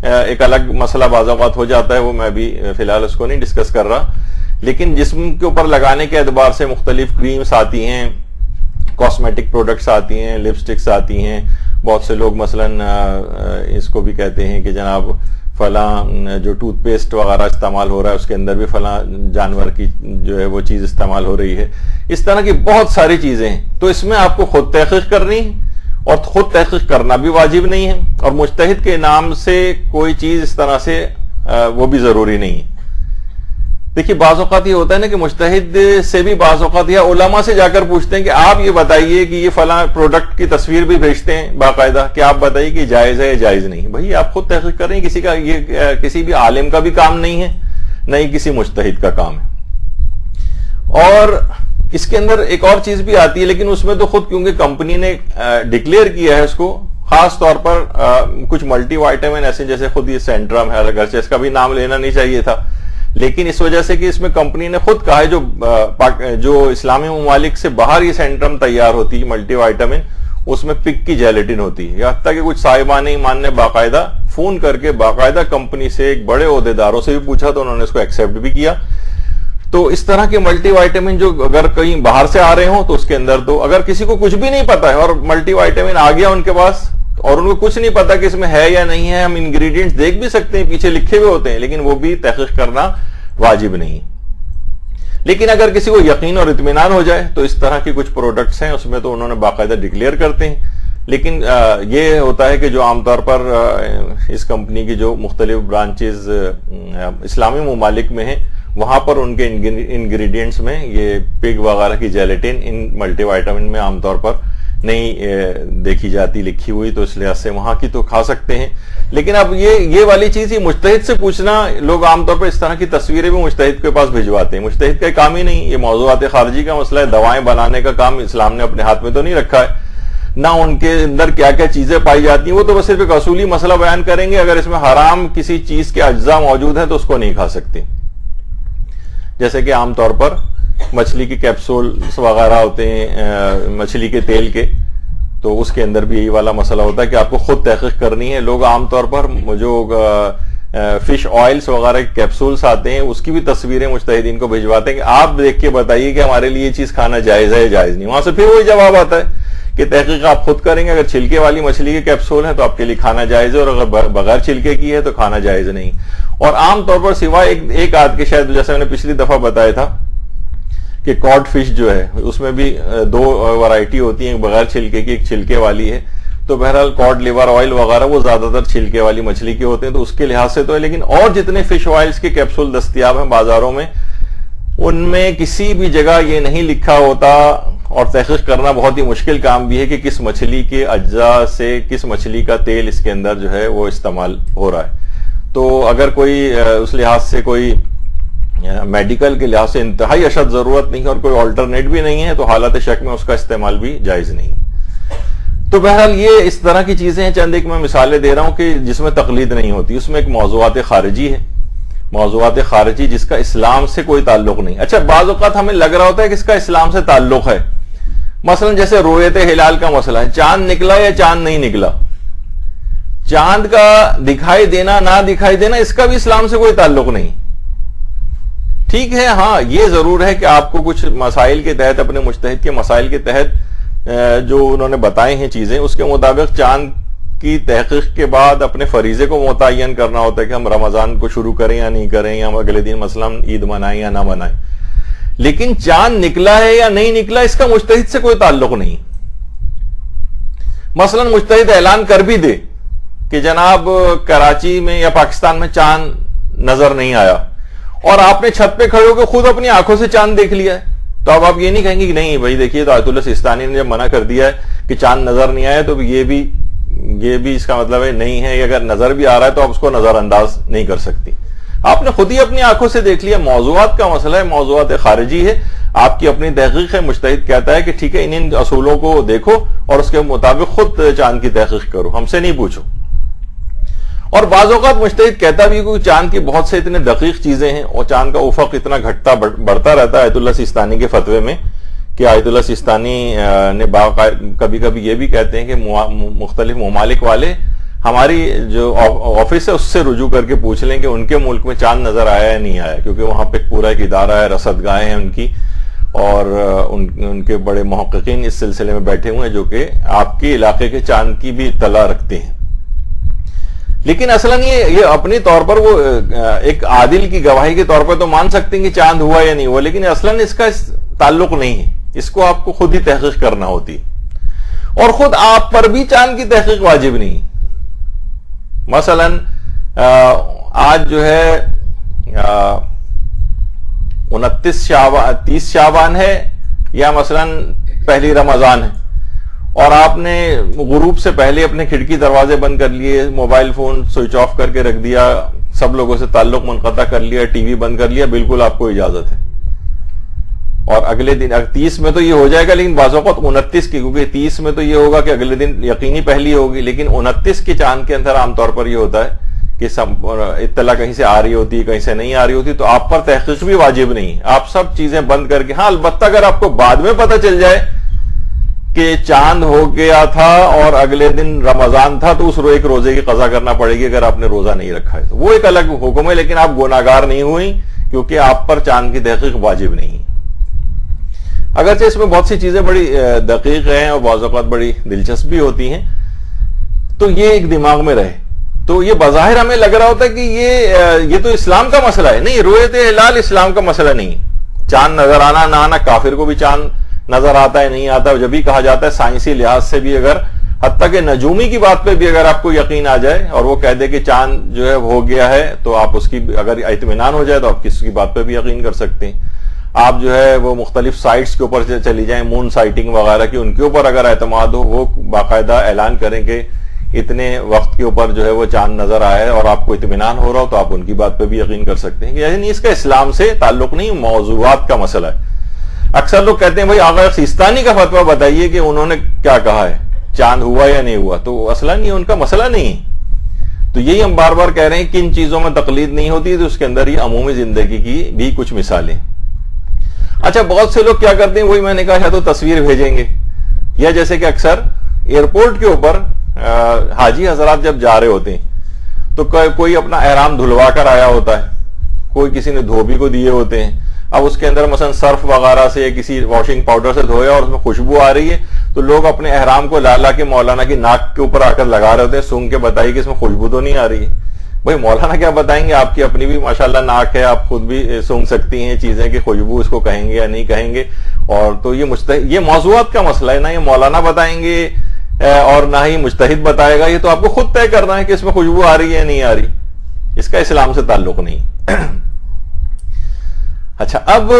ایک الگ مسئلہ بعض اوقات ہو جاتا ہے، وہ میں بھی فی الحال اس کو نہیں ڈسکس کر رہا، لیکن جسم کے اوپر لگانے کے اعتبار سے مختلف کریمز آتی ہیں، کاسمیٹک پروڈکٹس آتی ہیں، لپسٹکس آتی ہیں، بہت سے لوگ مثلا اس کو بھی کہتے ہیں کہ جناب فلاں جو ٹوتھ پیسٹ وغیرہ استعمال ہو رہا ہے اس کے اندر بھی فلاں جانور کی جو ہے وہ چیز استعمال ہو رہی ہے، اس طرح کی بہت ساری چیزیں ہیں۔ تو اس میں آپ کو خود تحقیق کرنی ہے، اور خود تحقیق کرنا بھی واجب نہیں ہے، اور مجتہد کے نام سے کوئی چیز اس طرح سے وہ بھی ضروری نہیں ہے۔ دیکھیے بعض اوقات یہ ہوتا ہے نا کہ مجتہد سے بھی بعض اوقات یا علماء سے جا کر پوچھتے ہیں کہ آپ یہ بتائیے کہ یہ فلاں پروڈکٹ کی تصویر بھی بھیجتے ہیں باقاعدہ کہ آپ بتائیے کہ جائز ہے یا جائز نہیں. بھائی آپ خود تحقیق کریں, کسی کا یہ کسی بھی عالم کا بھی کام نہیں ہے, نہ ہی کسی مجتہد کا کام ہے. اور اس کے اندر ایک اور چیز بھی آتی ہے, لیکن اس میں تو خود کیونکہ کمپنی نے ڈکلیئر کیا ہے اس کو, خاص طور پر کچھ ملٹی وائٹامن ایسے جیسے خود یہ سینٹرم ہے, اگرچہ اس کا بھی نام لینا نہیں چاہیے تھا, لیکن اس وجہ سے کہ اس میں کمپنی نے خود کہا ہے جو اسلامی ممالک سے باہر یہ سینٹرم تیار ہوتی ہے ملٹی وائٹامن, اس میں پگ کی جیلیٹن ہوتی ہے. یہاں تک کہ کچھ صاحبان ایمان نے باقاعدہ فون کر کے باقاعدہ کمپنی سے ایک بڑے عہدیداروں سے بھی پوچھا تو انہوں نے اس کو ایکسیپٹ بھی کیا. تو اس طرح کے ملٹی وائٹامن جو اگر کہیں باہر سے آ رہے ہوں تو اس کے اندر تو اگر کسی کو کچھ بھی نہیں پتا ہے اور ملٹی وائٹامن آ گیا ان کے پاس اور ان کو کچھ نہیں پتا کہ اس میں ہے یا نہیں ہے, ہم انگریڈینٹس دیکھ بھی سکتے ہیں, پیچھے لکھے ہوئے ہوتے ہیں, لیکن وہ بھی تحقیق کرنا واجب نہیں. لیکن اگر کسی کو یقین اور اطمینان ہو جائے تو اس طرح کے کچھ پروڈکٹس ہیں اس میں تو انہوں نے باقاعدہ ڈکلیئر کرتے ہیں. لیکن یہ ہوتا ہے کہ جو عام طور پر اس کمپنی کی جو مختلف برانچز اسلامی ممالک میں ہیں وہاں پر ان کے انگریڈینٹس میں یہ پگ وغیرہ کی جیلیٹن ان ملٹی وائٹامن میں عام طور پر نہیں دیکھی جاتی لکھی ہوئی, تو اس لحاظ سے وہاں کی تو کھا سکتے ہیں. لیکن اب یہ والی چیز ہی مجتہد سے پوچھنا, لوگ عام طور پر اس طرح کی تصویریں بھی مجتہد کے پاس بھجواتے ہیں. مجتہد کا کام ہی نہیں, یہ موضوعات خارجی کا مسئلہ ہے, دوائیں بنانے کا کام اسلام نے اپنے ہاتھ میں تو نہیں رکھا ہے, نہ ان کے اندر کیا کیا چیزیں پائی جاتی ہیں, وہ تو بس صرف ایک اصولی مسئلہ بیان کریں گے. اگر اس میں حرام کسی چیز کے اجزاء موجود ہیں تو اس کو نہیں کھا سکتے. جیسے کہ عام طور پر مچھلی کے کیپسولز وغیرہ ہوتے ہیں مچھلی کے تیل کے, تو اس کے اندر بھی یہی والا مسئلہ ہوتا ہے کہ آپ کو خود تحقیق کرنی ہے. لوگ عام طور پر جو فش آئلز وغیرہ کے کیپسولز آتے ہیں اس کی بھی تصویریں مجتہدین کو بھجواتے ہیں کہ آپ دیکھ کے بتائیے کہ ہمارے لیے یہ چیز کھانا جائز ہے یا جائز نہیں. وہاں سے پھر وہی جواب آتا ہے کہ تحقیق آپ خود کریں گے, اگر چھلکے والی مچھلی کے کیپسول ہے تو آپ کے لیے کھانا جائز ہے, اور اگر بغیر چھلکے کی ہے تو کھانا جائز نہیں. اور عام طور پر سوائے ایک آدھ کے, شاید جیسے میں نے پچھلی دفعہ بتایا تھا کہ کاڈ فش جو ہے اس میں بھی دو ورائٹی ہوتی ہیں, ایک بغیر چھلکے کی, ایک چھلکے والی ہے. تو بہرحال کاڈ لیور آئل وغیرہ وہ زیادہ تر چھلکے والی مچھلی کے ہوتے ہیں, تو اس کے لحاظ سے تو ہے. لیکن اور جتنے فش آئلز کے کیپسول دستیاب ہیں بازاروں میں, ان میں کسی بھی جگہ یہ نہیں لکھا ہوتا, اور تحقیق کرنا بہت ہی مشکل کام بھی ہے کہ کس مچھلی کے اجزاء سے کس مچھلی کا تیل اس کے اندر جو ہے وہ استعمال ہو رہا ہے. تو اگر کوئی اس لحاظ سے کوئی میڈیکل کے لحاظ سے انتہائی اشد ضرورت نہیں ہے اور کوئی آلٹرنیٹ بھی نہیں ہے تو حالت شک میں اس کا استعمال بھی جائز نہیں. تو بہرحال یہ اس طرح کی چیزیں ہیں, چند ایک میں مثالیں دے رہا ہوں کہ جس میں تقلید نہیں ہوتی. اس میں ایک موضوعات خارجی ہے, موضوعات خارجی جس کا اسلام سے کوئی تعلق نہیں. اچھا بعض اوقات ہمیں لگ رہا ہوتا ہے کہ اس کا اسلام سے تعلق ہے, مثلا جیسے رویت ہلال کا مسئلہ ہے, چاند نکلا یا چاند نہیں نکلا, چاند کا دکھائی دینا نہ دکھائی دینا اس کا بھی اسلام سے کوئی تعلق نہیں. ٹھیک ہے, ہاں یہ ضرور ہے کہ آپ کو کچھ مسائل کے تحت, اپنے مجتہد کے مسائل کے تحت جو انہوں نے بتائے ہیں چیزیں, اس کے مطابق چاند کی تحقیق کے بعد اپنے فریضے کو متعین کرنا ہوتا ہے کہ ہم رمضان کو شروع کریں یا نہیں کریں, یا ہم اگلے دن مثلا عید منائیں یا نہ منائیں. لیکن چاند نکلا ہے یا نہیں نکلا اس کا مجتہد سے کوئی تعلق نہیں. مثلا مجتہد اعلان کر بھی دے کہ جناب کراچی میں یا پاکستان میں چاند نظر نہیں آیا, اور آپ نے چھت پہ کھڑے ہو کے خود اپنی آنکھوں سے چاند دیکھ لیا ہے, تو اب آپ یہ نہیں کہیں گے کہ نہیں بھائی دیکھیے تو آیت اللہ سیستانی نے جب منع کر دیا ہے کہ چاند نظر نہیں آیا تو یہ بھی اس کا مطلب ہے نہیں ہے, اگر نظر بھی آ رہا ہے تو آپ اس کو نظر انداز نہیں کر سکتی. آپ نے خود ہی اپنی آنکھوں سے دیکھ لیا. موضوعات کا مسئلہ ہے, موضوعات خارجی ہے, آپ کی اپنی تحقیق ہے. مجتہد کہتا ہے کہ ٹھیک ہے ان اصولوں کو دیکھو اور اس کے مطابق خود چاند کی تحقیق کرو, ہم سے نہیں پوچھو. اور بعض اوقات مجتہد کہتا بھی کہ چاند کی بہت سے اتنے دقیق چیزیں ہیں اور چاند کا افق اتنا گھٹتا بڑھتا رہتا ہے آیت اللہ سیستانی کے فتوے میں, کہ آیت اللہ سیستانی نے کبھی کبھی یہ بھی کہتے ہیں کہ مختلف ممالک والے ہماری جو آفس ہے اس سے رجوع کر کے پوچھ لیں کہ ان کے ملک میں چاند نظر آیا یا نہیں آیا, کیونکہ وہاں پہ پورا ایک ادارہ ہے, رصد گاہیں ہیں ان کی, اور ان کے بڑے محققین اس سلسلے میں بیٹھے ہوئے ہیں جو کہ آپ کے علاقے کے چاند کی بھی اطلاع رکھتے ہیں. لیکن اصلاً یہ اپنی طور پر وہ ایک عادل کی گواہی کے طور پر تو مان سکتے ہیں کہ چاند ہوا یا نہیں ہوا, لیکن اصلاً اس کا تعلق نہیں ہے. اس کو آپ کو خود ہی تحقیق کرنا ہوتی, اور خود آپ پر بھی چاند کی تحقیق واجب نہیں. مثلاً آج جو ہے 30 شعبان ہے یا مثلاً پہلی رمضان ہے اور آپ نے غروب سے پہلے اپنے کھڑکی دروازے بند کر لیے, موبائل فون سوئچ آف کر کے رکھ دیا, سب لوگوں سے تعلق منقطع کر لیا, ٹی وی بند کر لیا, بالکل آپ کو اجازت ہے. اور اگلے دن 30 میں تو یہ ہو جائے گا, لیکن بعض اوقات 29 کی, کیونکہ 30 میں تو یہ ہوگا کہ اگلے دن یقینی پہلی ہوگی, لیکن 29 کے چاند کے اندر عام طور پر یہ ہوتا ہے کہ اطلاع کہیں سے آ رہی ہوتی, کہیں سے نہیں آ رہی ہوتی, تو آپ پر تحقیق بھی واجب نہیں. آپ سب چیزیں بند کر کے, ہاں البتہ اگر آپ کو بعد میں پتہ چل جائے کہ چاند ہو گیا تھا اور اگلے دن رمضان تھا, تو اس ایک روزے کی قضا کرنا پڑے گی اگر آپ نے روزہ نہیں رکھا ہے, تو وہ ایک الگ حکم ہے, لیکن آپ گناہگار نہیں ہوئی کیونکہ آپ پر چاند کی تحقیق واجب نہیں. اگرچہ اس میں بہت سی چیزیں بڑی دقیق ہیں اور بعض اوقات بڑی دلچسپ بھی ہوتی ہیں, تو یہ ایک دماغ میں رہے. تو یہ بظاہر ہمیں لگ رہا ہوتا ہے کہ یہ تو اسلام کا مسئلہ ہے. نہیں, رؤیت ہلال اسلام کا مسئلہ نہیں. چاند نظر آنا نہ آنا, کافر کو بھی چاند نظر آتا ہے نہیں آتا, جب بھی کہا جاتا ہے سائنسی لحاظ سے بھی, اگر حتیٰ کہ نجومی کی بات پہ بھی اگر آپ کو یقین آ جائے اور وہ کہہ دے کہ چاند جو ہے ہو گیا ہے, تو آپ اس کی اگر اطمینان ہو جائے تو آپ کسی کی بات پہ بھی یقین کر سکتے ہیں. آپ جو ہے وہ مختلف سائٹس کے اوپر چلی جائیں, مون سائٹنگ وغیرہ کی, ان کے اوپر اگر اعتماد ہو, وہ باقاعدہ اعلان کریں کہ اتنے وقت کے اوپر جو ہے وہ چاند نظر آیا ہے, اور آپ کو اطمینان ہو رہا ہو, تو آپ ان کی بات پہ بھی یقین کر سکتے ہیں. یعنی اس کا اسلام سے تعلق نہیں, موضوعات کا مسئلہ ہے. اکثر لوگ کہتے ہیں بھائی آغا سیستانی کا فتویٰ بتائیے کہ انہوں نے کیا کہا ہے, چاند ہوا یا نہیں ہوا, تو اصلا نہیں, ان کا مسئلہ نہیں ہے. تو یہی ہم بار بار کہہ رہے ہیں کہ ان چیزوں میں تقلید نہیں ہوتی, تو اس کے اندر یہ عمومی زندگی کی بھی کچھ مثالیں. اچھا, بہت سے لوگ کیا کرتے ہیں, وہی میں نے کہا, یا تو تصویر بھیجیں گے, یا جیسے کہ اکثر ایئرپورٹ کے اوپر حاجی حضرات جب جا رہے ہوتے ہیں تو کوئی اپنا احرام دھلوا کر آیا ہوتا ہے, کوئی کسی نے دھوبی کو دیے ہوتے ہیں. اب اس کے اندر مثلا سرف وغیرہ سے کسی واشنگ پاؤڈر سے دھویا اور اس میں خوشبو آ رہی ہے, تو لوگ اپنے احرام کو لا کے مولانا کی ناک کے اوپر آ کر لگا رہے ہوتے ہیں, سونگ کے بتائیے کہ اس میں خوشبو تو نہیں آ رہی ہے. بھائی مولانا کیا بتائیں گے, آپ کی اپنی بھی ماشاءاللہ ناک ہے, آپ خود بھی سونگ سکتی ہیں چیزیں کہ خوشبو اس کو کہیں گے یا نہیں کہیں گے. اور تو یہ موضوعات کا مسئلہ ہے, نہ یہ مولانا بتائیں گے اور نہ ہی مجتہد بتائے گا, یہ تو آپ کو خود طے کرنا ہے کہ اس میں خوشبو آ رہی ہے یا نہیں آ رہی. اس کا اسلام سے تعلق نہیں. اچھا, اب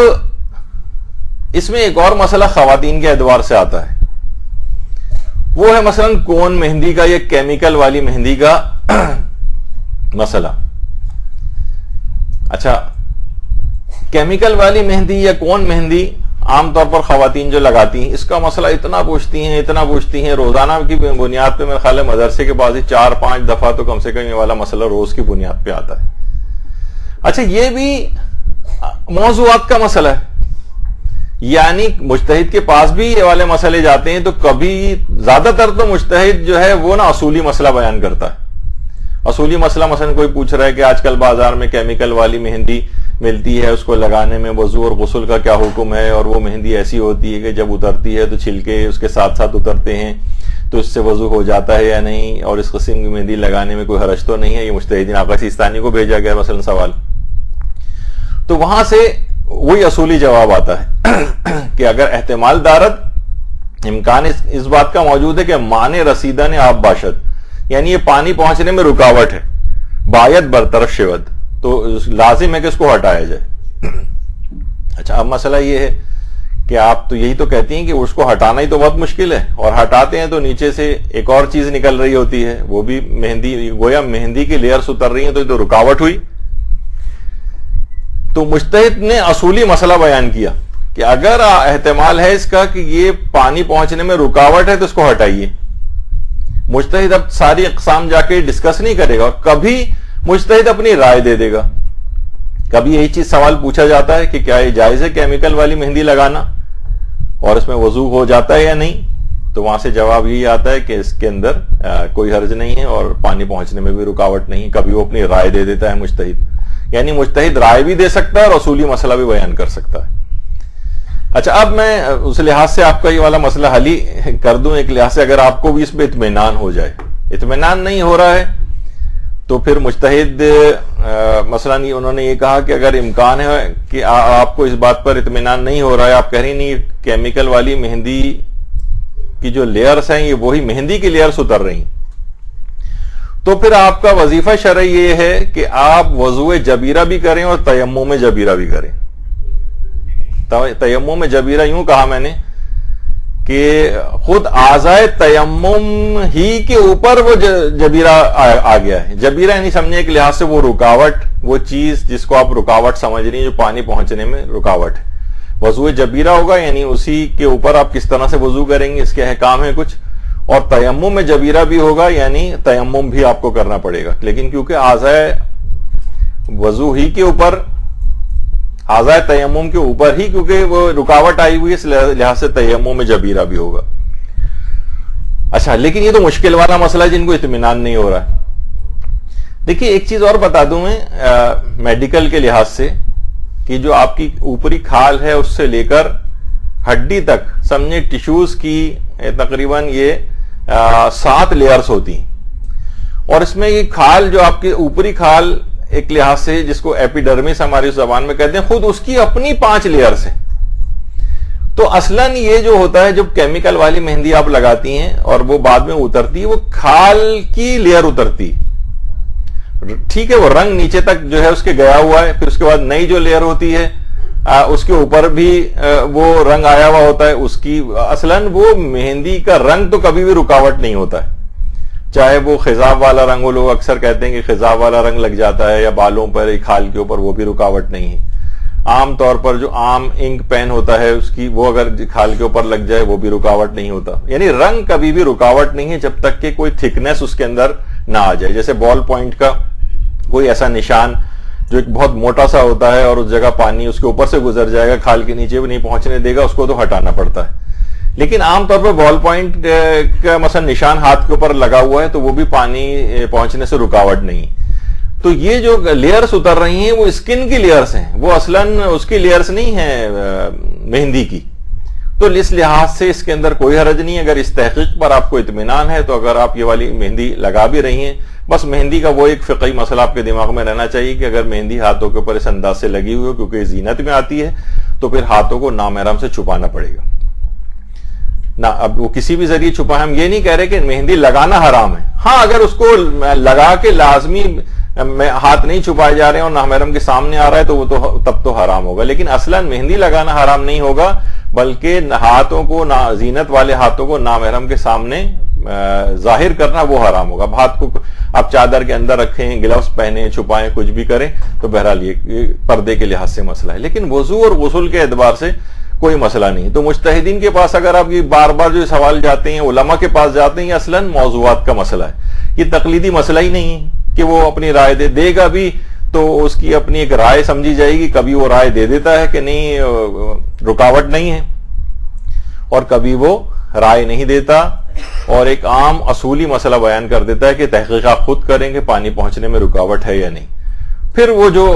اس میں ایک اور مسئلہ خواتین کے اعتبار سے آتا ہے, وہ ہے مثلا کون مہندی کا, یہ کیمیکل والی مہندی کا مسئلہ. اچھا, کیمیکل والی مہندی یا کون مہندی عام طور پر خواتین جو لگاتی ہیں, اس کا مسئلہ اتنا پوچھتی ہیں روزانہ کی بنیاد پہ. میرے خیال ہے مدرسے کے بعد 4-5 دفعہ تو کم سے کم یہ والا مسئلہ روز کی بنیاد پہ آتا ہے. اچھا, یہ بھی موضوعات کا مسئلہ ہے, یعنی مجتہد کے پاس بھی یہ والے مسئلے جاتے ہیں, تو کبھی زیادہ تر تو مجتہد جو ہے وہ نا اصولی مسئلہ بیان کرتا ہے. اصولی مسئلہ مثلا کوئی پوچھ رہا ہے کہ آج کل بازار میں کیمیکل والی مہندی ملتی ہے, اس کو لگانے میں وضو اور غسل کا کیا حکم ہے, اور وہ مہندی ایسی ہوتی ہے کہ جب اترتی ہے تو چھلکے اس کے ساتھ ساتھ اترتے ہیں, تو اس سے وضو ہو جاتا ہے یا نہیں, اور اس قسم کی مہندی لگانے میں کوئی حرج تو نہیں ہے. یہ مجتہدین آقا سیستانی کو بھیجا گیا مثلا سوال, تو وہاں سے وہی اصولی جواب آتا ہے کہ اگر احتمال دارد امکان اس بات کا موجود ہے کہ مانے رسیدہ نے آپ باشد, یعنی یہ پانی پہنچنے میں رکاوٹ ہے, باید برطرف شود, تو لازم ہے کہ اس کو ہٹایا جائے. اچھا, اب مسئلہ یہ ہے کہ آپ تو یہی تو کہتی ہیں کہ اس کو ہٹانا ہی تو بہت مشکل ہے, اور ہٹاتے ہیں تو نیچے سے ایک اور چیز نکل رہی ہوتی ہے, وہ بھی مہندی, گویا مہندی کی لیئرز اتر رہی ہیں, تو یہ تو رکاوٹ ہوئی. تو مجتہد نے اصولی مسئلہ بیان کیا کہ اگر احتمال ہے اس کا کہ یہ پانی پہنچنے میں رکاوٹ ہے تو اس کو ہٹائیے. مجتہد اب ساری اقسام جا کے ڈسکس نہیں کرے گا, اور کبھی مجتہد اپنی رائے دے دے گا. کبھی یہی چیز سوال پوچھا جاتا ہے کہ کیا یہ جائز ہے کیمیکل والی مہندی لگانا, اور اس میں وضو ہو جاتا ہے یا نہیں, تو وہاں سے جواب یہی آتا ہے کہ اس کے اندر کوئی حرج نہیں ہے اور پانی پہنچنے میں بھی رکاوٹ نہیں. کبھی وہ اپنی رائے دے دیتا ہے مجتہد, یعنی مجتہد رائے بھی دے سکتا ہے اور اصولی مسئلہ بھی بیان کر سکتا ہے. اچھا, اب میں اس لحاظ سے آپ کا یہ والا مسئلہ حل ہی کر دوں, ایک لحاظ سے اگر آپ کو بھی اس پہ اطمینان ہو جائے. اطمینان نہیں ہو رہا ہے تو پھر مجتہد مثلا انہوں نے یہ کہا کہ اگر امکان ہے کہ آپ کو اس بات پر اطمینان نہیں ہو رہا ہے, آپ کہہ رہی نہیں کیمیکل والی مہندی کی جو لیئرز ہیں یہ وہی مہندی کی لیئرز اتر رہی ہیں, تو پھر آپ کا وظیفہ شرعی یہ ہے کہ آپ وضوء جبیرہ بھی کریں اور تیمم جبیرہ بھی کریں. تیمم جبیرہ یوں کہا میں نے کہ خود اعضائے تیمم ہی کے اوپر وہ جبیرہ آ گیا ہے. جبیرہ یعنی سمجھے ایک لحاظ سے وہ رکاوٹ، وہ چیز جس کو آپ رکاوٹ سمجھ رہی ہیں جو پانی پہنچنے میں رکاوٹ ہے. وضو جبیرہ ہوگا یعنی اسی کے اوپر آپ کس طرح سے وضو کریں گے اس کے احکام ہے کچھ. اور تیمم جبیرہ بھی ہوگا یعنی تیمم بھی آپ کو کرنا پڑے گا. لیکن کیونکہ اعضائے وضو ہی کے اوپر، اعضائے تیمم کے اوپر ہی کیونکہ وہ رکاوٹ آئی ہوئی ہے، اس لحاظ سے تیمم جبیرہ بھی ہوگا. اچھا، لیکن یہ تو مشکل والا مسئلہ ہے جن کو اطمینان نہیں ہو رہا ہے. دیکھیے ایک چیز اور بتا دوں میں میڈیکل کے لحاظ سے کہ جو آپ کی اوپری کھال ہے اس سے لے کر ہڈی تک سمجھے ٹیشوز کی تقریباً یہ 7 لیئرز ہوتی ہیں. اور اس میں یہ کھال جو آپ کی اوپری کھال ایک لحاظ سے جس کو ایپیڈرمس ہماری زبان میں کہتے ہیں، خود اس کی اپنی 5 لیئرز ہیں. تو اصلاً یہ جو ہوتا ہے جب کیمیکل والی مہندی آپ لگاتی ہیں اور وہ بعد میں اترتی ہے، وہ کھال کی لیئر اترتی، ٹھیک ہے، وہ رنگ نیچے تک جو ہے اس کے گیا ہوا ہے. پھر اس کے بعد نئی جو لیئر ہوتی ہے اس کے اوپر بھی وہ رنگ آیا ہوا ہوتا ہے اس کی. اصلاً وہ مہندی کا رنگ تو کبھی بھی رکاوٹ نہیں ہوتا ہے، چاہے وہ خضاب والا رنگ ہو. لوگ اکثر کہتے ہیں کہ خضاب والا رنگ لگ جاتا ہے یا بالوں پر کھال کے اوپر، وہ بھی رکاوٹ نہیں ہے. عام طور پر جو عام انک پین ہوتا ہے اس کی، وہ اگر کھال کے اوپر لگ جائے وہ بھی رکاوٹ نہیں ہوتا. یعنی رنگ کبھی بھی رکاوٹ نہیں ہے جب تک کہ کوئی تھکنس اس کے اندر نہ آ جائے. جیسے بال پوائنٹ کا کوئی ایسا نشان جو ایک بہت موٹا سا ہوتا ہے اور اس جگہ پانی اس کے اوپر سے گزر جائے گا، کھال کے نیچے بھی نہیں پہنچنے دے گا، اس کو تو ہٹانا پڑتا ہے. لیکن عام طور پر بال پوائنٹ کا مثلا نشان ہاتھ کے اوپر لگا ہوا ہے تو وہ بھی پانی پہنچنے سے رکاوٹ نہیں. تو یہ جو لیئرز اتر رہی ہیں وہ اسکن کی لیئرز ہیں، وہ اصلاً اس کی لیئرز نہیں ہیں مہندی کی. تو اس لحاظ سے اس کے اندر کوئی حرج نہیں. اگر اس تحقیق پر آپ کو اطمینان ہے تو اگر آپ یہ والی مہندی لگا بھی رہی ہیں، بس مہندی کا وہ ایک فقہی مسئلہ آپ کے دماغ میں رہنا چاہیے کہ اگر مہندی ہاتھوں کے اوپر اس انداز سے لگی ہوئی ہو کیونکہ زینت میں آتی ہے تو پھر ہاتھوں کو نامحرم سے چھپانا پڑے گا. نہ اب وہ کسی بھی ذریعے چھپا ہے. ہم یہ نہیں کہہ رہے کہ مہندی لگانا حرام ہے. ہاں اگر اس کو لگا کے لازمی ہاتھ نہیں چھپائے جا رہے ہیں اور نامحرم کے سامنے آ رہا ہے تو وہ تو تب تو حرام ہوگا. لیکن اصلاً مہندی لگانا حرام نہیں ہوگا، بلکہ ہاتھوں کو زینت والے ہاتھوں کو نامحرم کے سامنے ظاہر کرنا وہ حرام ہوگا. ہاتھ کو آپ چادر کے اندر رکھیں، گلوز پہنیں، چھپائیں، کچھ بھی کریں تو بہرحال یہ پردے کے لحاظ سے مسئلہ ہے. لیکن وضو اور غسل کے اعتبار سے کوئی مسئلہ نہیں. تو مجتہدین کے پاس اگر آپ یہ بار بار جو سوال جاتے ہیں، علماء کے پاس جاتے ہیں، یہ اصلاً موضوعات کا مسئلہ ہے. یہ تقلیدی مسئلہ ہی نہیں ہے کہ وہ اپنی رائے دے گا بھی تو اس کی اپنی ایک رائے سمجھی جائے گی. کبھی وہ رائے دے دیتا ہے کہ نہیں رکاوٹ نہیں ہے اور کبھی وہ رائے نہیں دیتا اور ایک عام اصولی مسئلہ بیان کر دیتا ہے کہ تحقیق آپ خود کریں کہ پانی پہنچنے میں رکاوٹ ہے یا نہیں. پھر وہ جو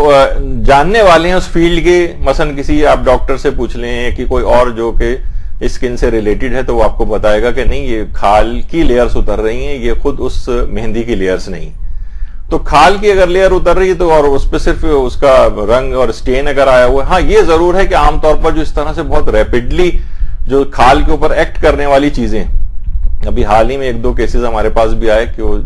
جاننے والے ہیں اس فیلڈ کے، مثلا کسی آپ ڈاکٹر سے پوچھ لیں کہ کوئی اور جو کہ اسکن سے ریلیٹڈ ہے تو وہ آپ کو بتائے گا کہ نہیں یہ کھال کی لیئرز اتر رہی ہیں، یہ خود اس مہندی کی لیئرز نہیں. تو کھال کی اگر لیئر اتر رہی ہے تو اور اس پہ صرف اس کا رنگ اور سٹین اگر آیا ہوا ہے. ہاں یہ ضرور ہے کہ عام طور پر جو اس طرح سے بہت ریپڈلی جو کھال کے اوپر ایکٹ کرنے والی چیزیں، ابھی حال ہی میں 1-2 کیسز ہمارے پاس بھی آئے کہ وہ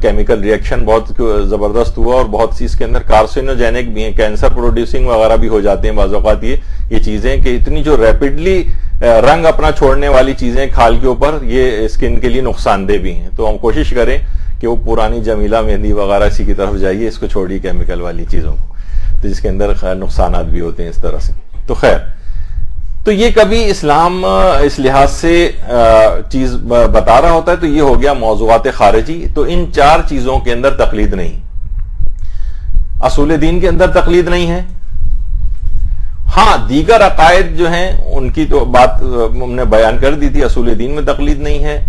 کیمیکل ریئیکشن بہت زبردست ہوا اور بہت سی اس کے اندر کارسینوجینک بھی ہیں، کینسر پروڈیوسنگ وغیرہ بھی ہو جاتے ہیں بعض اوقات یہ چیزیں کہ اتنی جو ریپڈلی رنگ اپنا چھوڑنے والی چیزیں کھال کے اوپر یہ اسکن کے لیے نقصان دہ بھی ہیں. تو ہم کوشش کریں کہ وہ پرانی جمیلہ مہندی وغیرہ اسی کی طرف جائیے، اس کو چھوڑیے کیمیکل والی چیزوں کو، تو جس کے اندر نقصانات بھی ہوتے ہیں اس طرح سے. تو خیر، تو یہ کبھی اسلام اس لحاظ سے چیز بتا رہا ہوتا ہے تو یہ ہو گیا موضوعات خارجی. تو ان 4 چیزوں کے اندر تقلید نہیں. اصول دین کے اندر تقلید نہیں ہے. ہاں دیگر عقائد جو ہیں ان کی تو بات ہم نے بیان کر دی تھی، اصول دین میں تقلید نہیں ہے.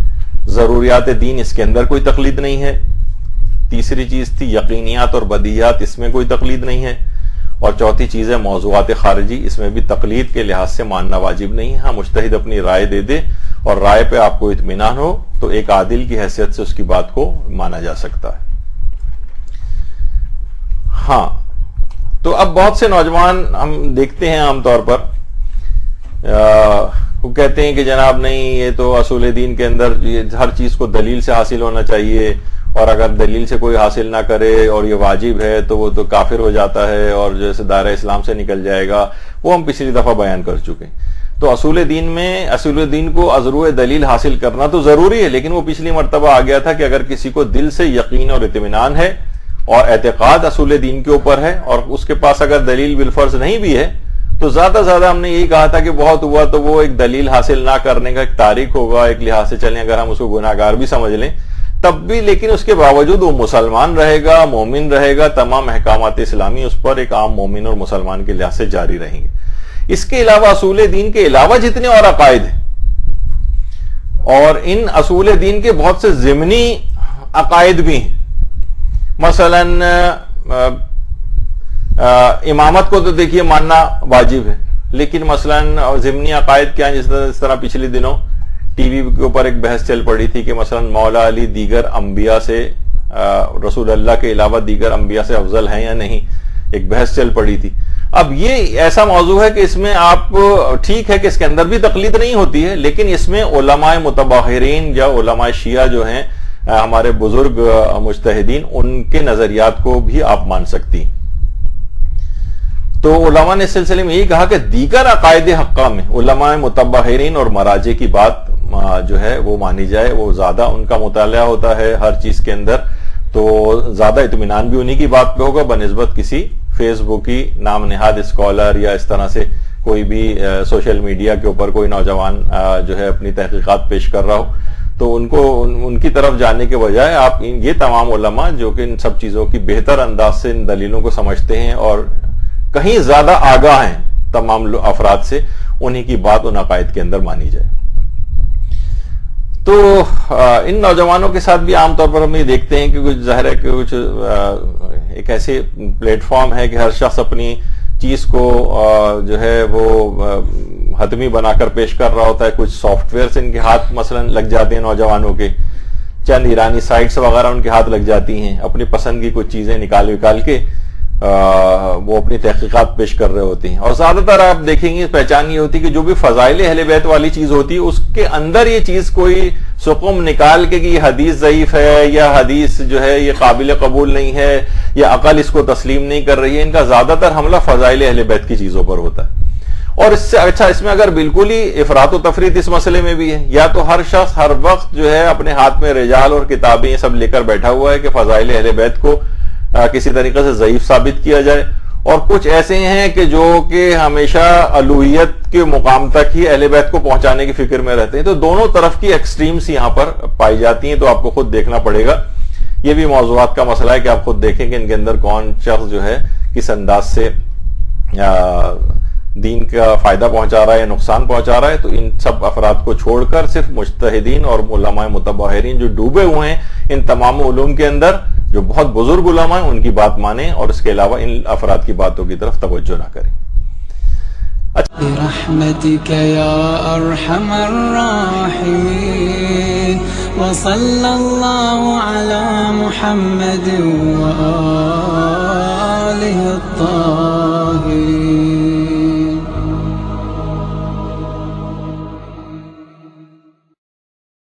ضروریات دین اس کے اندر کوئی تقلید نہیں ہے. تیسری چیز تھی یقینیات اور بدیہات، اس میں کوئی تقلید نہیں ہے. اور چوتھی چیز ہے موضوعات خارجی، اس میں بھی تقلید کے لحاظ سے ماننا واجب نہیں ہے. ہاں مجتہد اپنی رائے دے دے اور رائے پہ آپ کو اطمینان ہو تو ایک عادل کی حیثیت سے اس کی بات کو مانا جا سکتا ہے. ہاں تو اب بہت سے نوجوان ہم دیکھتے ہیں عام طور پر وہ کہتے ہیں کہ جناب نہیں یہ تو اصول دین کے اندر ہر چیز کو دلیل سے حاصل ہونا چاہیے اور اگر دلیل سے کوئی حاصل نہ کرے اور یہ واجب ہے تو وہ تو کافر ہو جاتا ہے اور جیسے دائرہ اسلام سے نکل جائے گا، وہ ہم پچھلی دفعہ بیان کر چکے ہیں۔ تو اصول دین کو ازروع دلیل حاصل کرنا تو ضروری ہے، لیکن وہ پچھلی مرتبہ آ گیا تھا کہ اگر کسی کو دل سے یقین اور اطمینان ہے اور اعتقاد اصول دین کے اوپر ہے اور اس کے پاس اگر دلیل بالفرض نہیں بھی ہے تو زیادہ ہم نے یہی کہا تھا کہ بہت ہوا تو وہ ایک دلیل حاصل نہ کرنے کا ایک تاریخ ہوگا، ایک لحاظ سے چلیں اگر ہم اس کو گناہگار بھی سمجھ لیں تب بھی، لیکن اس کے باوجود وہ مسلمان رہے گا، مومن رہے گا، تمام احکامات اسلامی اس پر ایک عام مومن اور مسلمان کے لحاظ سے جاری رہیں گے۔ اس کے علاوہ اصول دین کے علاوہ جتنے اور عقائد ہیں، اور ان اصول دین کے بہت سے ضمنی عقائد بھی ہیں، مثلا امامت کو تو دیکھیے ماننا واجب ہے، لیکن مثلا ضمنی عقائد کیا ہیں؟ جس طرح پچھلے دنوں ٹی وی کے اوپر ایک بحث چل پڑی تھی کہ مثلا مولا علی دیگر انبیاء سے رسول اللہ کے علاوہ دیگر انبیاء سے افضل ہیں یا نہیں، ایک بحث چل پڑی تھی۔ اب یہ ایسا موضوع ہے کہ اس میں آپ ٹھیک ہے کہ اس کے اندر بھی تقلید نہیں ہوتی ہے، لیکن اس میں علماء متباہرین یا علماء شیعہ جو ہیں ہمارے بزرگ مجتہدین، ان کے نظریات کو بھی آپ مان سکتی ہیں۔ تو علماء نے اس سلسلے میں یہی کہا کہ دیگر عقائد حقہ میں علماء متباہرین اور مراجع کی بات جو ہے وہ مانی جائے، وہ زیادہ ان کا مطالعہ ہوتا ہے ہر چیز کے اندر، تو زیادہ اطمینان بھی انہی کی بات پہ ہوگا بنسبت کسی فیس بک کی نام نہاد اسکالر یا اس طرح سے کوئی بھی سوشل میڈیا کے اوپر کوئی نوجوان جو ہے اپنی تحقیقات پیش کر رہا ہو، تو ان کی طرف جانے کے بجائے آپ یہ تمام علماء جو کہ ان سب چیزوں کی بہتر انداز سے ان دلیلوں کو سمجھتے ہیں اور کہیں زیادہ آگاہ ہیں تمام افراد سے، انہی کی بات ان عقائد کے اندر مانی جائے۔ تو ان نوجوانوں کے ساتھ بھی عام طور پر ہم یہ دیکھتے ہیں کہ کچھ ظاہر ہے کہ کچھ ایک ایسے پلیٹ فارم ہے کہ ہر شخص اپنی چیز کو جو ہے وہ حتمی بنا کر پیش کر رہا ہوتا ہے۔ کچھ سافٹ ویئرز ان کے ہاتھ مثلا لگ جاتے ہیں نوجوانوں کے، چند ایرانی سائٹس وغیرہ ان کے ہاتھ لگ جاتی ہیں، اپنی پسند کی کچھ چیزیں نکال کے وہ اپنی تحقیقات پیش کر رہے ہوتے ہیں، اور زیادہ تر آپ دیکھیں گے پہچان یہ ہوتی کہ جو بھی فضائل اہل بیت والی چیز ہوتی ہے اس کے اندر یہ چیز کوئی سقم نکال کے کہ یہ حدیث ضعیف ہے یا حدیث جو ہے یہ قابل قبول نہیں ہے یا عقل اس کو تسلیم نہیں کر رہی ہے، ان کا زیادہ تر حملہ فضائل اہل بیت کی چیزوں پر ہوتا ہے۔ اور اس سے اچھا اس میں اگر بالکل ہی افراط و تفریط اس مسئلے میں بھی ہے، یا تو ہر شخص ہر وقت جو ہے اپنے ہاتھ میں رجال اور کتابیں یہ سب لے کر بیٹھا ہوا ہے کہ فضائل اہل بیت کو کسی طریقے سے ضعیف ثابت کیا جائے، اور کچھ ایسے ہیں کہ جو کہ ہمیشہ الوہیت کے مقام تک ہی اہل بیت کو پہنچانے کی فکر میں رہتے ہیں۔ تو دونوں طرف کی ایکسٹریمز یہاں پر پائی جاتی ہیں، تو آپ کو خود دیکھنا پڑے گا۔ یہ بھی موضوعات کا مسئلہ ہے کہ آپ خود دیکھیں کہ ان کے اندر کون شخص جو ہے کس انداز سے دین کا فائدہ پہنچا رہا ہے یا نقصان پہنچا رہا ہے۔ تو ان سب افراد کو چھوڑ کر صرف مجتہدین اور علماء متباہرین جو ڈوبے ہوئے ہیں ان تمام علوم کے اندر، جو بہت بزرگ علماء ہیں، ان کی بات مانیں اور اس کے علاوہ ان افراد کی باتوں کی طرف توجہ نہ کریں۔ برحمتك يا ارحم الراحمين وصلى الله على محمد وآله الطاهرين۔